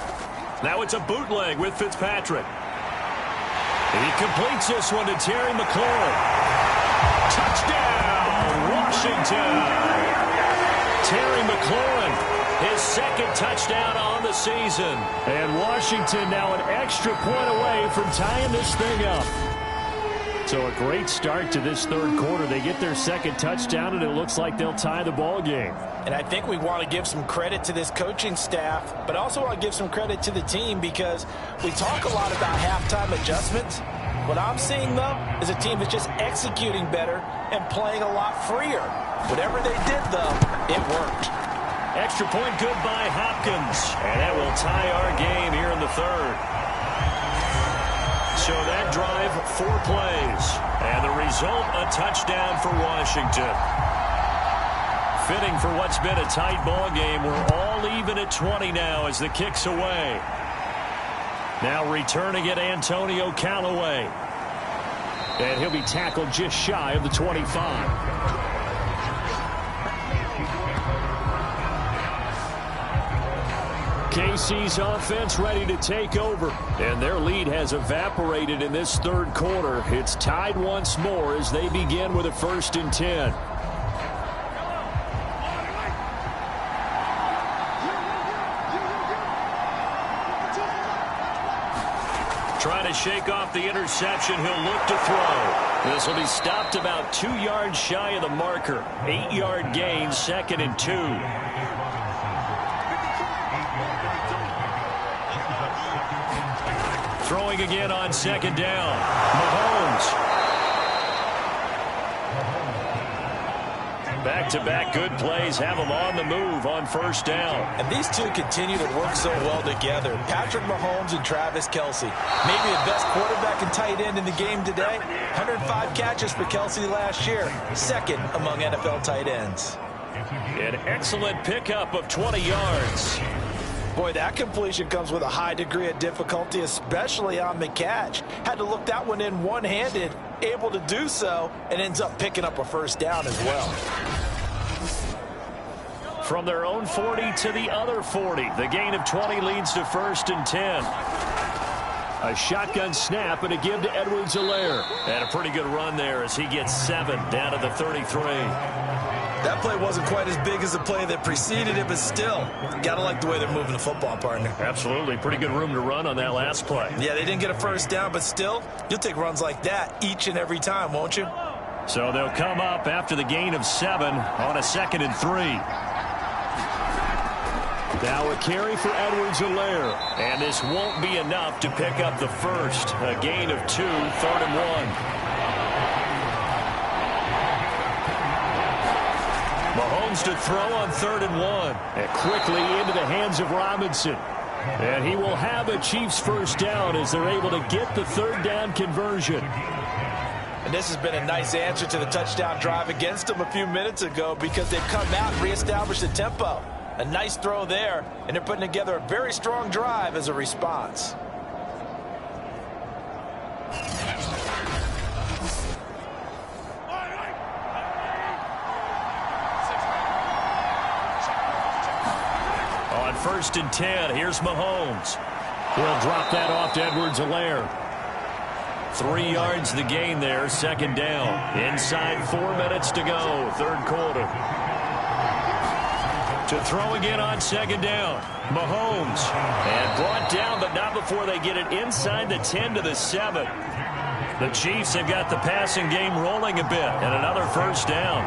Now it's a bootleg with Fitzpatrick. He completes this one to Terry McLaurin. Touchdown, Washington. Terry McLaurin, his 2nd touchdown on the season. And Washington now an extra point away from tying this thing up. So a great start to this 3rd quarter. They get their 2nd touchdown, and it looks like they'll tie the ball game. And I think we want to give some credit to this coaching staff, but also want to give some credit to the team because we talk a lot about halftime adjustments. What I'm seeing, though, is a team that's just executing better and playing a lot freer. Whatever they did, though, it worked. Extra point good by Hopkins. And that will tie our game here in the 3rd. So that drive, 4 plays. And the result, a touchdown for Washington. Fitting for what's been a tight ball game. We're all even at 20 now as the kick's away. Now returning it, Antonio Callaway. And he'll be tackled just shy of the 25. KC's offense ready to take over, and their lead has evaporated in this 3rd quarter. It's tied once more as they begin with a 1st and 10. Trying to shake off the interception. He'll look to throw. This will be stopped about 2 yards shy of the marker. 8-yard gain, 2nd and 2. Throwing again on 2nd down. Mahomes. Back-to-back good plays have them on the move on 1st down. And these two continue to work so well together. Patrick Mahomes and Travis Kelce. Maybe the best quarterback and tight end in the game today. 105 catches for Kelce last year. 2nd among NFL tight ends. An excellent pickup of 20 yards. Boy, that completion comes with a high degree of difficulty, especially on the catch. Had to look that one in one-handed, able to do so, and ends up picking up a 1st down as well. From their own 40 to the other 40. The gain of 20 leads to 1st and 10. A shotgun snap and a give to Edwards-Helaire. And a pretty good run there as he gets 7 down to the 33. That play wasn't quite as big as the play that preceded it, but still, gotta like the way they're moving the football, partner. Absolutely. Pretty good room to run on that last play. Yeah, they didn't get a 1st down, but still, you'll take runs like that each and every time, won't you? So they'll come up after the gain of 7 on a 2nd and 3. Now a carry for Edwards-Helaire. And this won't be enough to pick up the 1st. A gain of 2, 3rd and 1. Mahomes to throw on 3rd and 1. And quickly into the hands of Robinson. And he will have a Chiefs 1st down as they're able to get the 3rd down conversion. And this has been a nice answer to the touchdown drive against them a few minutes ago because they've come out and reestablished the tempo. A nice throw there, and they're putting together a very strong drive as a response. On 1st and 10, here's Mahomes. He'll drop that off to Edwards-Helaire. 3 yards the gain there, 2nd down. Inside 4 minutes to go, 3rd quarter. To throw again on second down. Mahomes. And brought down, but not before they get it inside the 10 to the 7. The Chiefs have got the passing game rolling a bit. And another first down.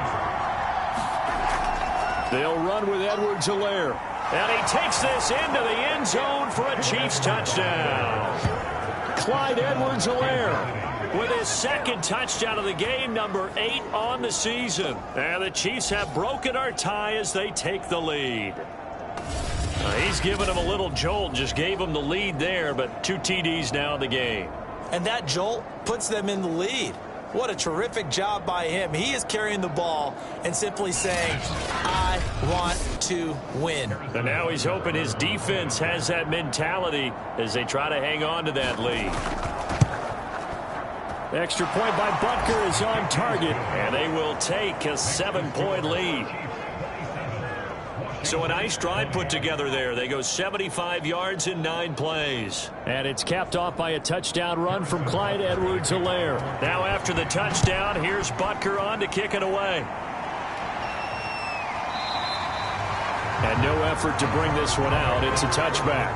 They'll run with Edwards-Helaire. And he takes this into the end zone for a Chiefs touchdown. Clyde Edwards-Helaire with his second touchdown of the game, number 8 on the season. And the Chiefs have broken our tie as they take the lead. He's given him a little jolt, just gave him the lead there, but 2 TDs now in the game. And that jolt puts them in the lead. What a terrific job by him. He is carrying the ball and simply saying, I want to win. And now he's hoping his defense has that mentality as they try to hang on to that lead. Extra point by Butker is on target, and they will take a 7-point lead. So a nice drive put together there. They go 75 yards in 9 plays. And it's capped off by a touchdown run from Clyde Edwards-Helaire. Now after the touchdown, here's Butker on to kick it away. And no effort to bring this one out. It's a touchback.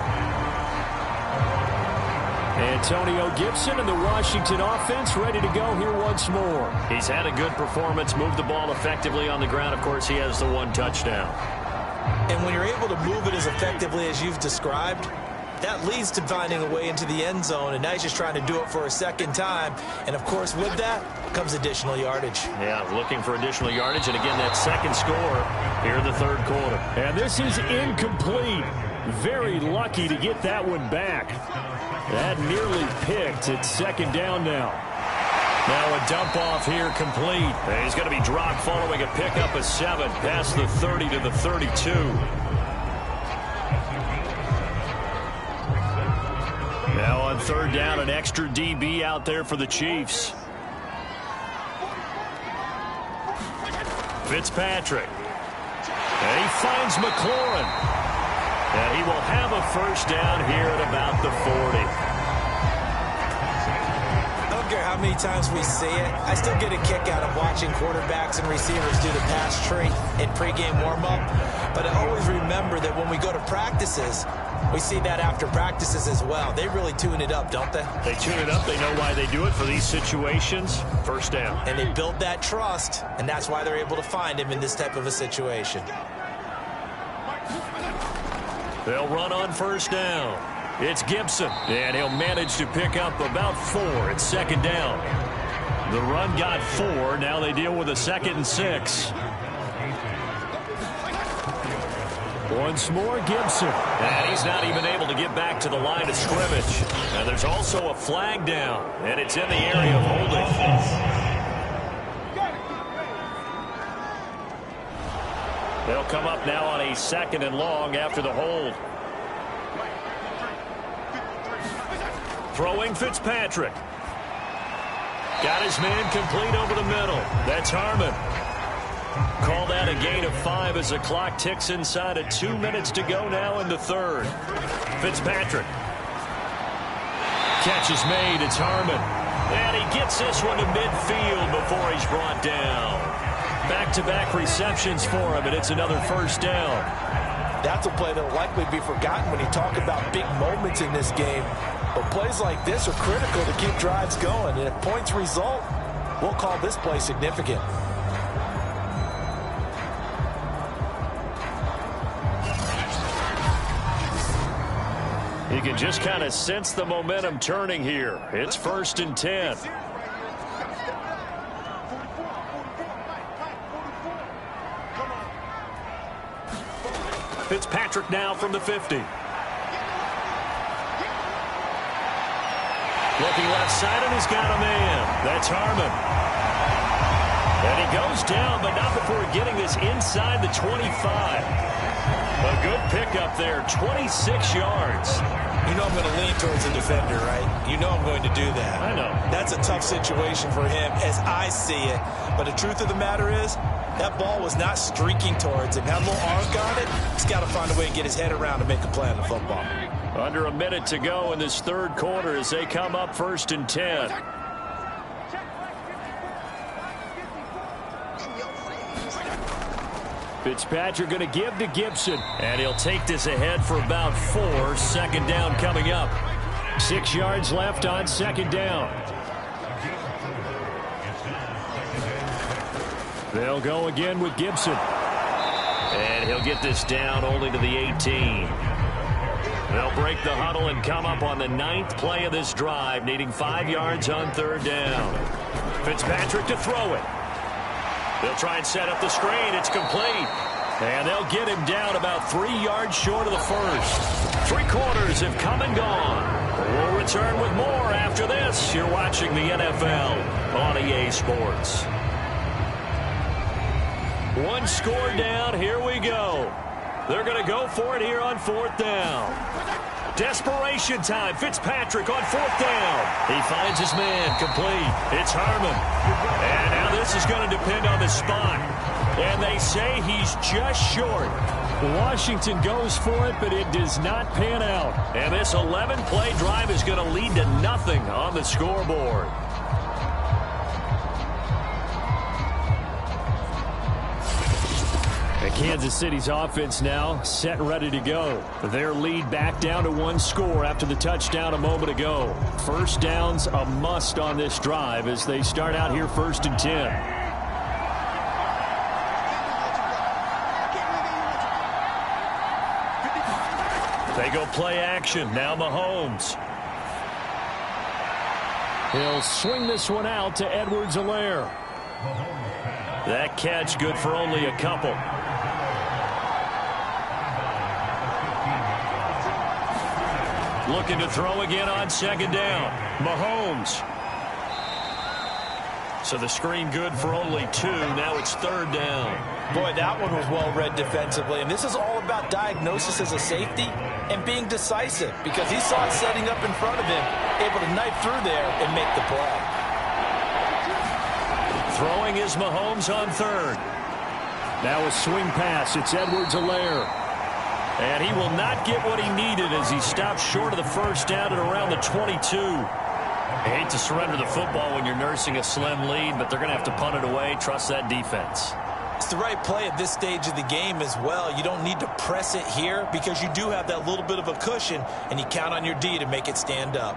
Antonio Gibson and the Washington offense ready to go here once more. He's had a good performance, moved the ball effectively on the ground. Of course, he has the 1 touchdown. And when you're able to move it as effectively as you've described, that leads to finding a way into the end zone. And now he's just trying to do it for a second time. And, of course, with that comes additional yardage. Yeah, looking for additional yardage. And, again, that second score here in the third quarter. And this is incomplete. Very lucky to get that one back. That nearly picked. It's second down now. Now a dump off here complete. And he's going to be dropped following a pickup of 7 past the 30 to the 32. Now on third down, an extra DB out there for the Chiefs. Fitzpatrick. And he finds McLaurin. And he will have a first down here at about the 40. I don't care how many times we see it. I still get a kick out of watching quarterbacks and receivers do the pass tree in pregame warm-up. But I always remember that when we go to practices, we see that after practices as well. They really tune it up, don't they? They tune it up. They know why they do it for these situations. First down. And they build that trust, and that's why they're able to find him in this type of a situation. They'll run on first down. It's Gibson, and he'll manage to pick up about 4. It's second down. The run got 4. Now they deal with a 2nd and 6. Once more, Gibson. And he's not even able to get back to the line of scrimmage. And there's also a flag down, and it's in the area of holding. They'll come up now on a 2nd and long after the hold. Throwing Fitzpatrick. Got his man complete over the middle. That's Harmon. Call that a gain of 5 as the clock ticks inside of 2 minutes to go now in the third. Fitzpatrick. Catch is made. It's Harmon. And he gets this one to midfield before he's brought down. Back-to-back receptions for him, and it's another first down. That's a play that will likely be forgotten when you talk about big moments in this game. But plays like this are critical to keep drives going. And if points result, we'll call this play significant. You can just kind of sense the momentum turning here. It's 1st and 10. Fitzpatrick now from the 50. Looking left side, and he's got a man. That's Harmon. And he goes down, but not before getting this inside the 25. A good pickup there, 26 yards. You know I'm going to lean towards the defender, right? You know I'm going to do that. I know. That's a tough situation for him as I see it. But the truth of the matter is, that ball was not streaking towards him. Had a little arc on it. He's got to find a way to get his head around to make a play on the football. Under a minute to go in this third quarter as they come up 1st and 10. Fitzpatrick going to give to Gibson. And he'll take this ahead for about 4. Second down coming up. 6 yards left on second down. They'll go again with Gibson. And he'll get this down only to the 18. They'll break the huddle and come up on the 9th play of this drive, needing 5 yards on third down. Fitzpatrick to throw it. They'll try and set up the screen. It's complete. And they'll get him down about 3 yards short of the first. 3 quarters have come and gone. We'll return with more after this. You're watching the NFL on EA Sports. 1 score down. Here we go. They're going to go for it here on 4th down. Desperation time. Fitzpatrick on 4th down. He finds his man. Complete. It's Harmon. And now this is going to depend on the spot. And they say he's just short. Washington goes for it, but it does not pan out. And this 11-play drive is going to lead to nothing on the scoreboard. Kansas City's offense now set and ready to go. Their lead back down to 1 score after the touchdown a moment ago. First down's a must on this drive as they start out here 1st and 10. They go play action. Now Mahomes. He'll swing this one out to Edwards-Helaire. That catch good for only a couple. Looking to throw again on second down. Mahomes. So the screen good for only 2. Now it's 3rd down. Boy, that one was well read defensively. And this is all about diagnosis as a safety and being decisive because he saw it setting up in front of him, able to knife through there and make the play. Throwing is Mahomes on 3rd. Now a swing pass. It's Edwards-Helaire. And he will not get what he needed as he stops short of the first down at around the 22. I hate to surrender the football when you're nursing a slim lead, but they're going to have to punt it away. Trust that defense. It's the right play at this stage of the game as well. You don't need to press it here because you do have that little bit of a cushion, and you count on your D to make it stand up.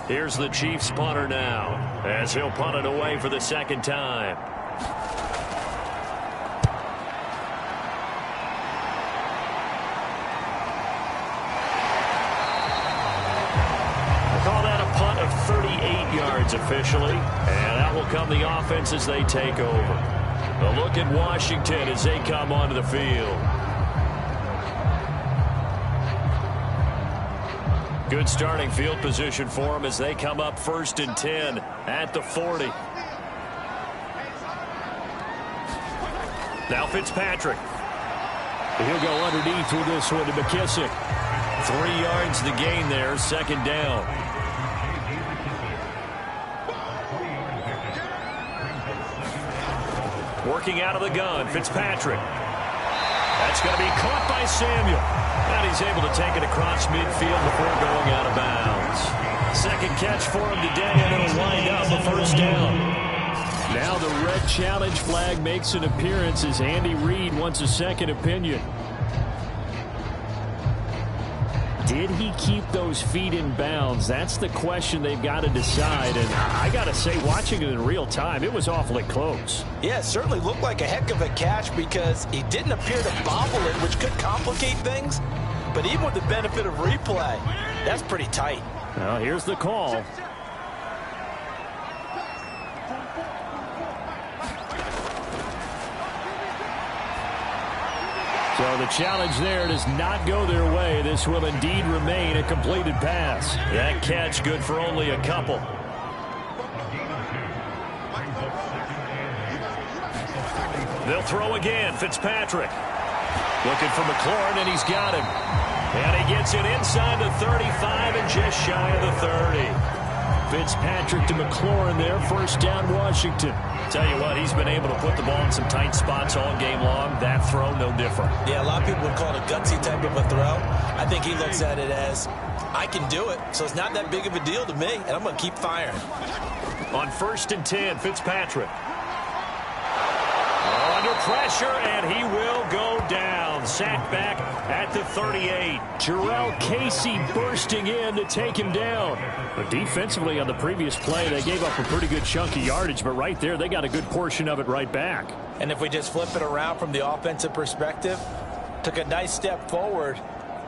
Here's the Chiefs punter now as he'll punt it away for the 2nd time. I call that a punt of 38 yards officially, and that will come the offense as they take over. A look at Washington as they come onto the field. Good starting field position for them as they come up 1st and 10 at the 40. Now Fitzpatrick. He'll go underneath with this one to McKissick. 3 yards the gain there, 2nd down. Working out of the gun, Fitzpatrick. That's going to be caught by Samuel. And he's able to take it across midfield before going out of bounds. 2nd catch for him today, and it'll wind up a 1st down. Now the red challenge flag makes an appearance as Andy Reid wants a second opinion. Did he keep those feet in bounds? That's the question they've got to decide. And I got to say, watching it in real time, it was awfully close. Yeah, it certainly looked like a heck of a catch because he didn't appear to bobble it, which could complicate things. But even with the benefit of replay, that's pretty tight. Well, here's the call. So the challenge there does not go their way. This will indeed remain a completed pass. That catch good for only a couple. They'll throw again. Fitzpatrick. Looking for McLaurin, and he's got him. And he gets it inside the 35 and just shy of the 30. Fitzpatrick to McLaurin there. First down, Washington. Tell you what, he's been able to put the ball in some tight spots all game long. That throw, no different. Yeah, a lot of people would call it a gutsy type of a throw. I think he looks at it as, I can do it, so it's not that big of a deal to me, and I'm going to keep firing. On 1st and 10, Fitzpatrick. Under pressure, and he will go down. Sacked back at the 38. Jarrell Casey bursting in to take him down. But defensively on the previous play, they gave up a pretty good chunk of yardage, but right there, they got a good portion of it right back. And if we just flip it around from the offensive perspective, took a nice step forward,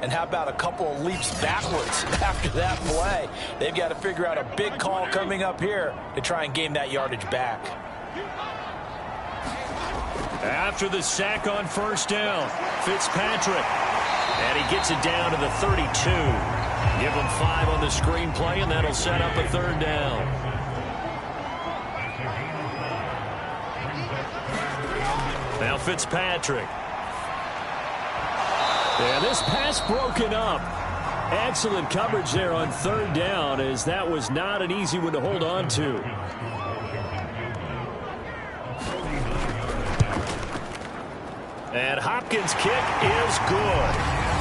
and how about a couple of leaps backwards after that play? They've got to figure out a big call coming up here to try and gain that yardage back. After the sack on 1st down, Fitzpatrick. And he gets it down to the 32. Give him 5 on the screenplay, and that'll set up a 3rd down. Now Fitzpatrick. And this pass broken up. Excellent coverage there on 3rd down, as that was not an easy one to hold on to. And Hopkins' kick is good.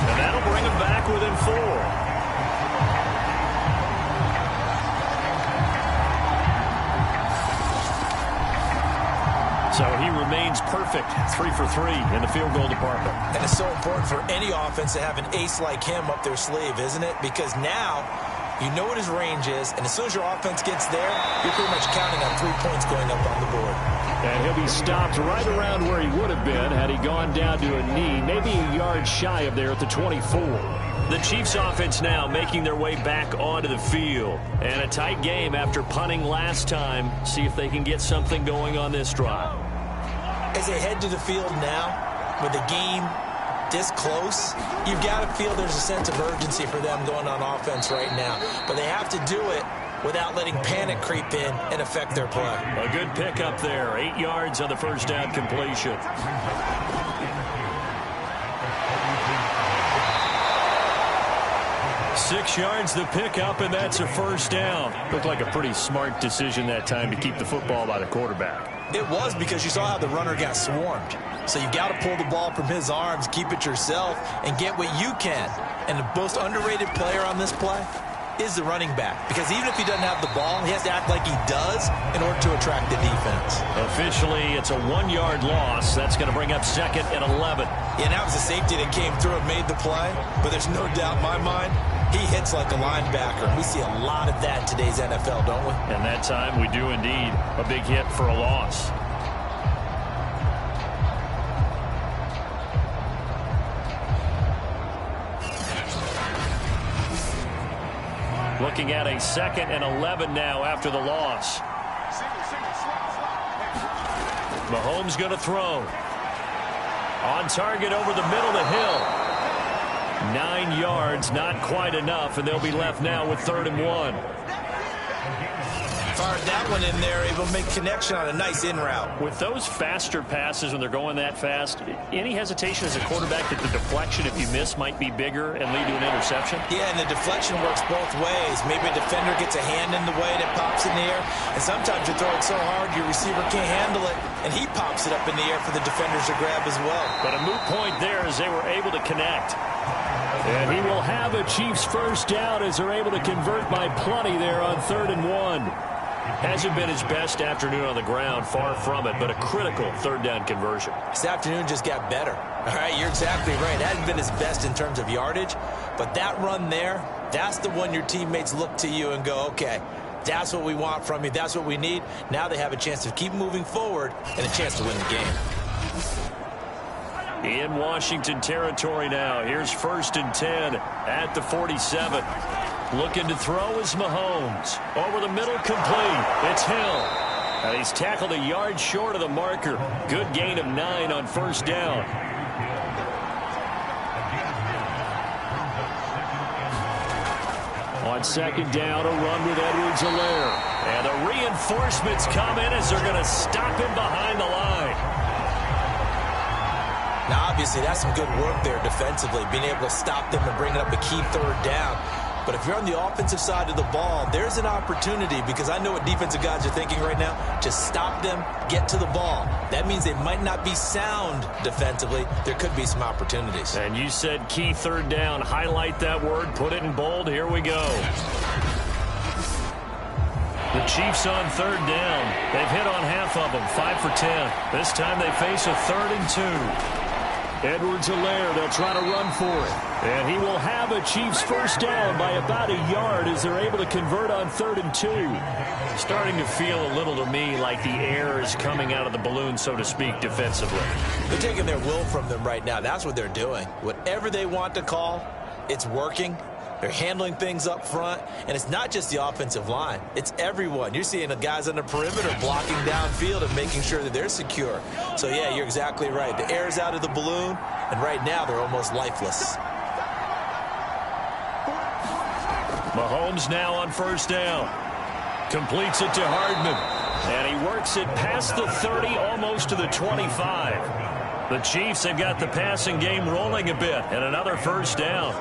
And that'll bring him back within 4. So he remains perfect, 3 for 3 in the field goal department. And it's so important for any offense to have an ace like him up their sleeve, isn't it? Because now you know what his range is, and as soon as your offense gets there, you're pretty much counting on 3 points going up on the board. And he'll be stopped right around where he would have been had he gone down to a knee, maybe a yard shy of there at the 24. The Chiefs offense now making their way back onto the field. And a tight game after punting last time. See if they can get something going on this drive. As they head to the field now, with the game this close, you've got to feel there's a sense of urgency for them going on offense right now. But they have to do it without letting panic creep in and affect their play. A good pickup there. 8 yards on the 1st down completion. Six yards the pickup, and that's a 1st down. Looked like a pretty smart decision that time to keep the football by the quarterback. It was, because you saw how the runner got swarmed. So you've got to pull the ball from his arms, keep it yourself, and get what you can. And the most underrated player on this play is the running back. Because even if he doesn't have the ball, he has to act like he does in order to attract the defense. Officially, it's a 1-yard loss. That's going to bring up 2nd and 11. Yeah, that was a safety that came through and made the play. But there's no doubt in my mind, he hits like a linebacker. We see a lot of that in today's NFL, don't we? And that time, we do indeed. A big hit for a loss. Looking at a 2nd and 11 now after the loss. Mahomes going to throw. On target over the middle to Hill. 9 yards, not quite enough, and they'll be left now with 3rd and 1. Fired that one in there, able to make connection on a nice in route. With those faster passes when they're going that fast, any hesitation as a quarterback that the deflection, if you miss, might be bigger and lead to an interception? Yeah, and the deflection works both ways. Maybe a defender gets a hand in the way that pops in the air, and sometimes you throw it so hard your receiver can't handle it, and he pops it up in the air for the defenders to grab as well. But a moot point there as they were able to connect. And he will have a Chiefs 1st down as they're able to convert by plenty there on 3rd and 1. Hasn't been his best afternoon on the ground, far from it, but a critical 3rd down conversion. This afternoon just got better. All right, you're exactly right. It hasn't been his best in terms of yardage, but that run there, that's the one your teammates look to you and go, okay, that's what we want from you. That's what we need. Now they have a chance to keep moving forward and a chance to win the game. In Washington territory now. Here's 1st and 10 at the 47. Looking to throw is Mahomes. Over the middle, complete. It's Hill. And he's tackled a yard short of the marker. Good gain of 9 on 1st down. On 2nd down, a run with Edwards-Helaire. And the reinforcements come in as they're going to stop him behind the line. Now, obviously, that's some good work there defensively, being able to stop them and bring it up a key 3rd down. But if you're on the offensive side of the ball, there's an opportunity, because I know what defensive guys are thinking right now. Just stop them, get to the ball. That means they might not be sound defensively. There could be some opportunities. And you said key third down. Highlight that word, put it in bold. Here we go. The Chiefs on third down. They've hit on half of them, 5 for 10. This time they face a 3rd and 2. Edwards-Helaire, they'll try to run for it. And he will have a Chiefs first down by about a yard as they're able to convert on 3rd and 2. Starting to feel a little to me like the air is coming out of the balloon, so to speak, defensively. They're taking their will from them right now. That's what they're doing. Whatever they want to call, it's working. They're handling things up front, and it's not just the offensive line. It's everyone. You're seeing the guys on the perimeter blocking downfield and making sure that they're secure. So, yeah, you're exactly right. The air's out of the balloon, and right now they're almost lifeless. Mahomes now on first down. Completes it to Hardman. And he works it past the 30, almost to the 25. The Chiefs have got the passing game rolling a bit, and another first down.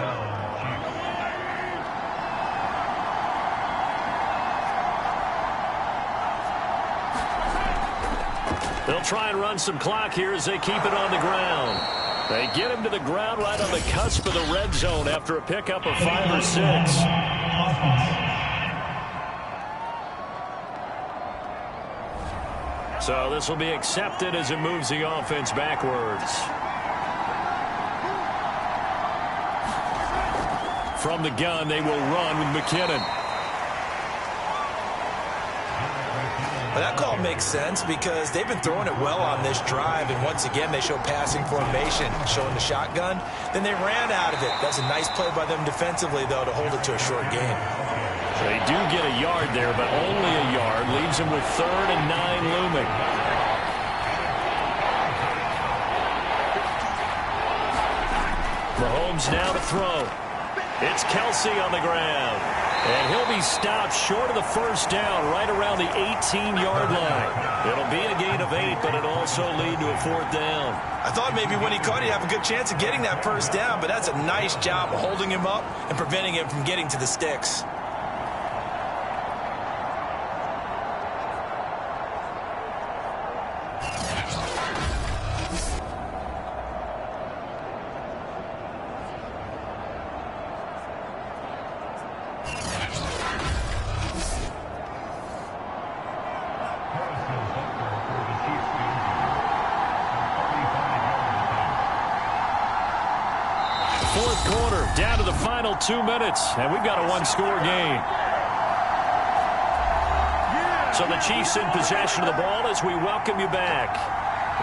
They'll try and run some clock here as they keep it on the ground. They get him to the ground right on the cusp of the red zone after a pickup of 5 or 6. So this will be accepted as it moves the offense backwards. From the gun, they will run with McKinnon. Well, that call makes sense because they've been throwing it well on this drive, and once again they show passing formation, showing the shotgun. Then they ran out of it. That's a nice play by them defensively, though, to hold it to a short game. They do get a yard there, but only a yard. Leaves them with 3rd and 9 looming. Mahomes now to throw. It's Kelsey on the ground. And he'll be stopped short of the first down right around the 18-yard line. It'll be a gain of 8, but it'll also lead to a 4th down. I thought maybe when he caught it, he'd have a good chance of getting that first down, but that's a nice job of holding him up and preventing him from getting to the sticks. Fourth quarter, down to the final 2 minutes, and we've got a one-score game. So the Chiefs in possession of the ball as we welcome you back.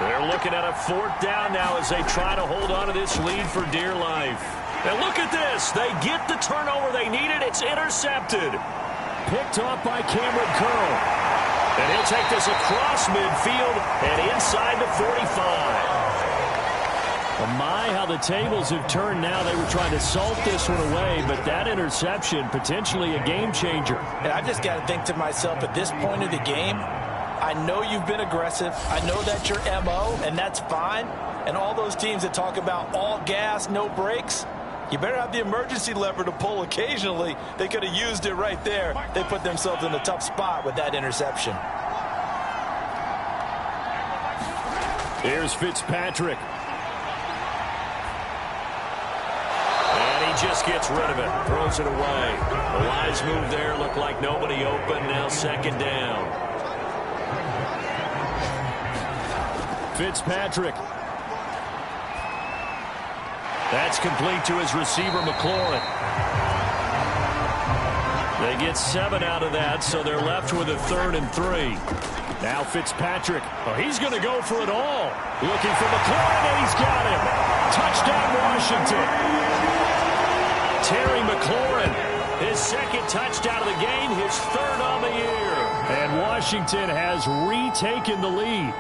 They're looking at a 4th down now as they try to hold on to this lead for dear life. And look at this. They get the turnover they needed. It's intercepted. Picked off by Cameron Curl. And he'll take this across midfield and inside the 45. Well, my, how the tables have turned now. They were trying to salt this one away, but that interception, potentially a game changer. And I just got to think to myself, at this point of the game, I know you've been aggressive. I know that's your MO, and that's fine. And all those teams that talk about all gas, no brakes, you better have the emergency lever to pull occasionally. They could have used it right there. They put themselves in a tough spot with that interception. Here's Fitzpatrick. Just gets rid of it, throws it away. The wise move there, looked like nobody open. Now 2nd down. Fitzpatrick. That's complete to his receiver, McLaurin. They get 7 out of that, so they're left with a 3rd and 3. Now Fitzpatrick. Oh, he's going to go for it all. Looking for McLaurin, and he's got him. Touchdown, Washington. Terry McLaurin, his 2nd touchdown of the game, his 3rd on the year. And Washington has retaken the lead.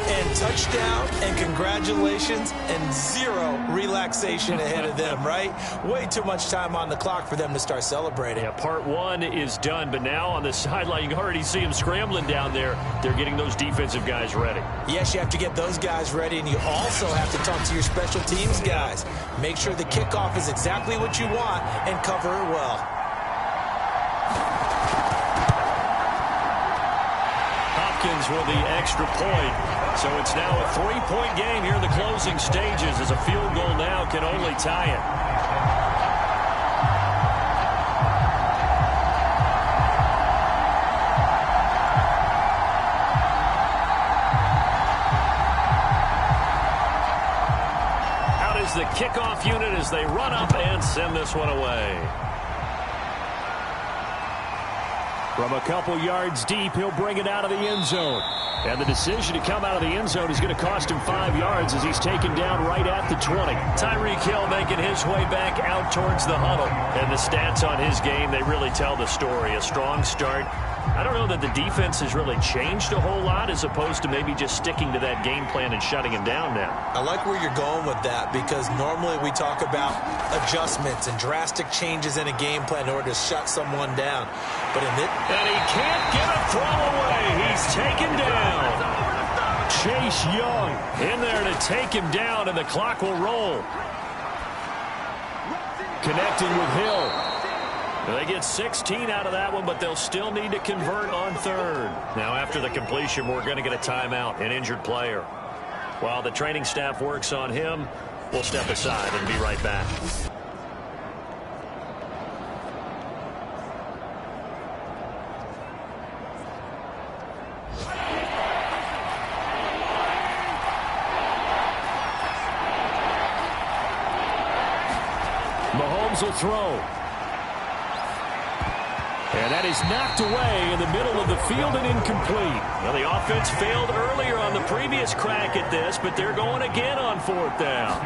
and touchdown and congratulations and zero relaxation ahead of them, right? Way too much time on the clock for them to start celebrating. Yeah, part one is done, but now on the sideline, you can already see them scrambling down there. They're getting those defensive guys ready. Yes, you have to get those guys ready, and you also have to talk to your special teams guys. Make sure the kickoff is exactly what you want and cover it well. Hopkins with the extra point. So it's now a 3-point game here in the closing stages as a field goal now can only tie it. Out is the kickoff unit as they run up and send this one away. From a couple yards deep, he'll bring it out of the end zone. And the decision to come out of the end zone is going to cost him 5 yards as he's taken down right at the 20. Tyreek Hill making his way back out towards the huddle. And the stats on his game, they really tell the story. A strong start. I don't know that the defense has really changed a whole lot as opposed to maybe just sticking to that game plan and shutting him down now. I like where you're going with that because normally we talk about adjustments and drastic changes in a game plan in order to shut someone down. But and he can't get a throw away. He's taken down. Chase Young in there to take him down, and the clock will roll. Connecting with Hill. They get 16 out of that one, but they'll still need to convert on third. Now, after the completion, we're going to get a timeout, an injured player. While the training staff works on him, we'll step aside and be right back. Mahomes will throw. And that is knocked away in the middle of the field and incomplete. Well, the offense failed earlier on the previous crack at this, but they're going again on fourth down.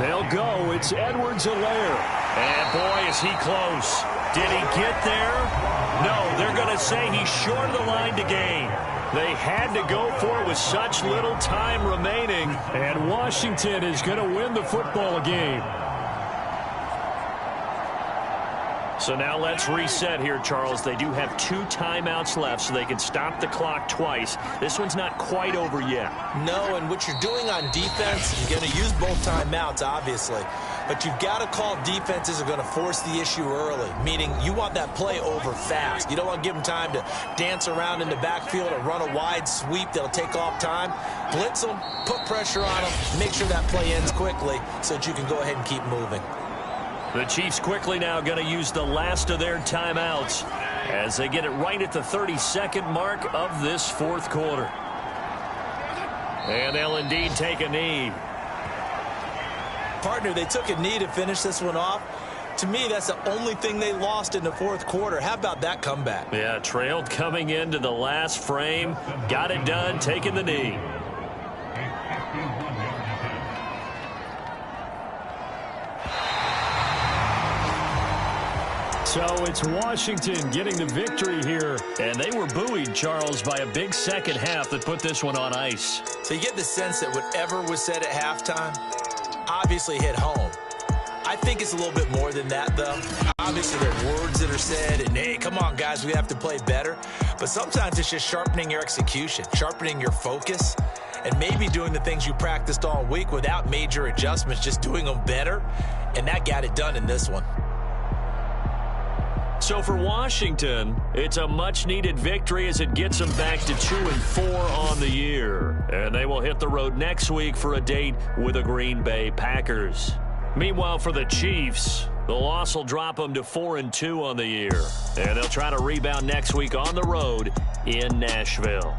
They'll go. It's Edwards-Helaire. And, boy, is he close. Did he get there? No, they're going to say he's short of the line to gain. They had to go for it with such little time remaining. And Washington is going to win the football game. So now let's reset here, Charles. They do have 2 timeouts left, so they can stop the clock twice. This one's not quite over yet. No, and what you're doing on defense, you're going to use both timeouts, obviously. But you've got to call defenses are going to force the issue early, meaning you want that play over fast. You don't want to give them time to dance around in the backfield or run a wide sweep that'll take off time. Blitz them, put pressure on them, make sure that play ends quickly so that you can go ahead and keep moving. The Chiefs quickly now going to use the last of their timeouts as they get it right at the 32nd mark of this fourth quarter. And they'll indeed take a knee. Partner, they took a knee to finish this one off. To me, that's the only thing they lost in the fourth quarter. How about that comeback? Yeah, trailed coming into the last frame. Got it done, taking the knee. So it's Washington getting the victory here. And they were buoyed, Charles, by a big second half that put this one on ice. So you get the sense that whatever was said at halftime obviously hit home. I think it's a little bit more than that, though. Obviously, there are words that are said, and, hey, come on, guys, we have to play better. But sometimes it's just sharpening your execution, sharpening your focus, and maybe doing the things you practiced all week without major adjustments, just doing them better. And that got it done in this one. So for Washington, it's a much-needed victory as it gets them back to 2-4 on the year. And they will hit the road next week for a date with the Green Bay Packers. Meanwhile, for the Chiefs, the loss will drop them to 4-2 on the year. And they'll try to rebound next week on the road in Nashville.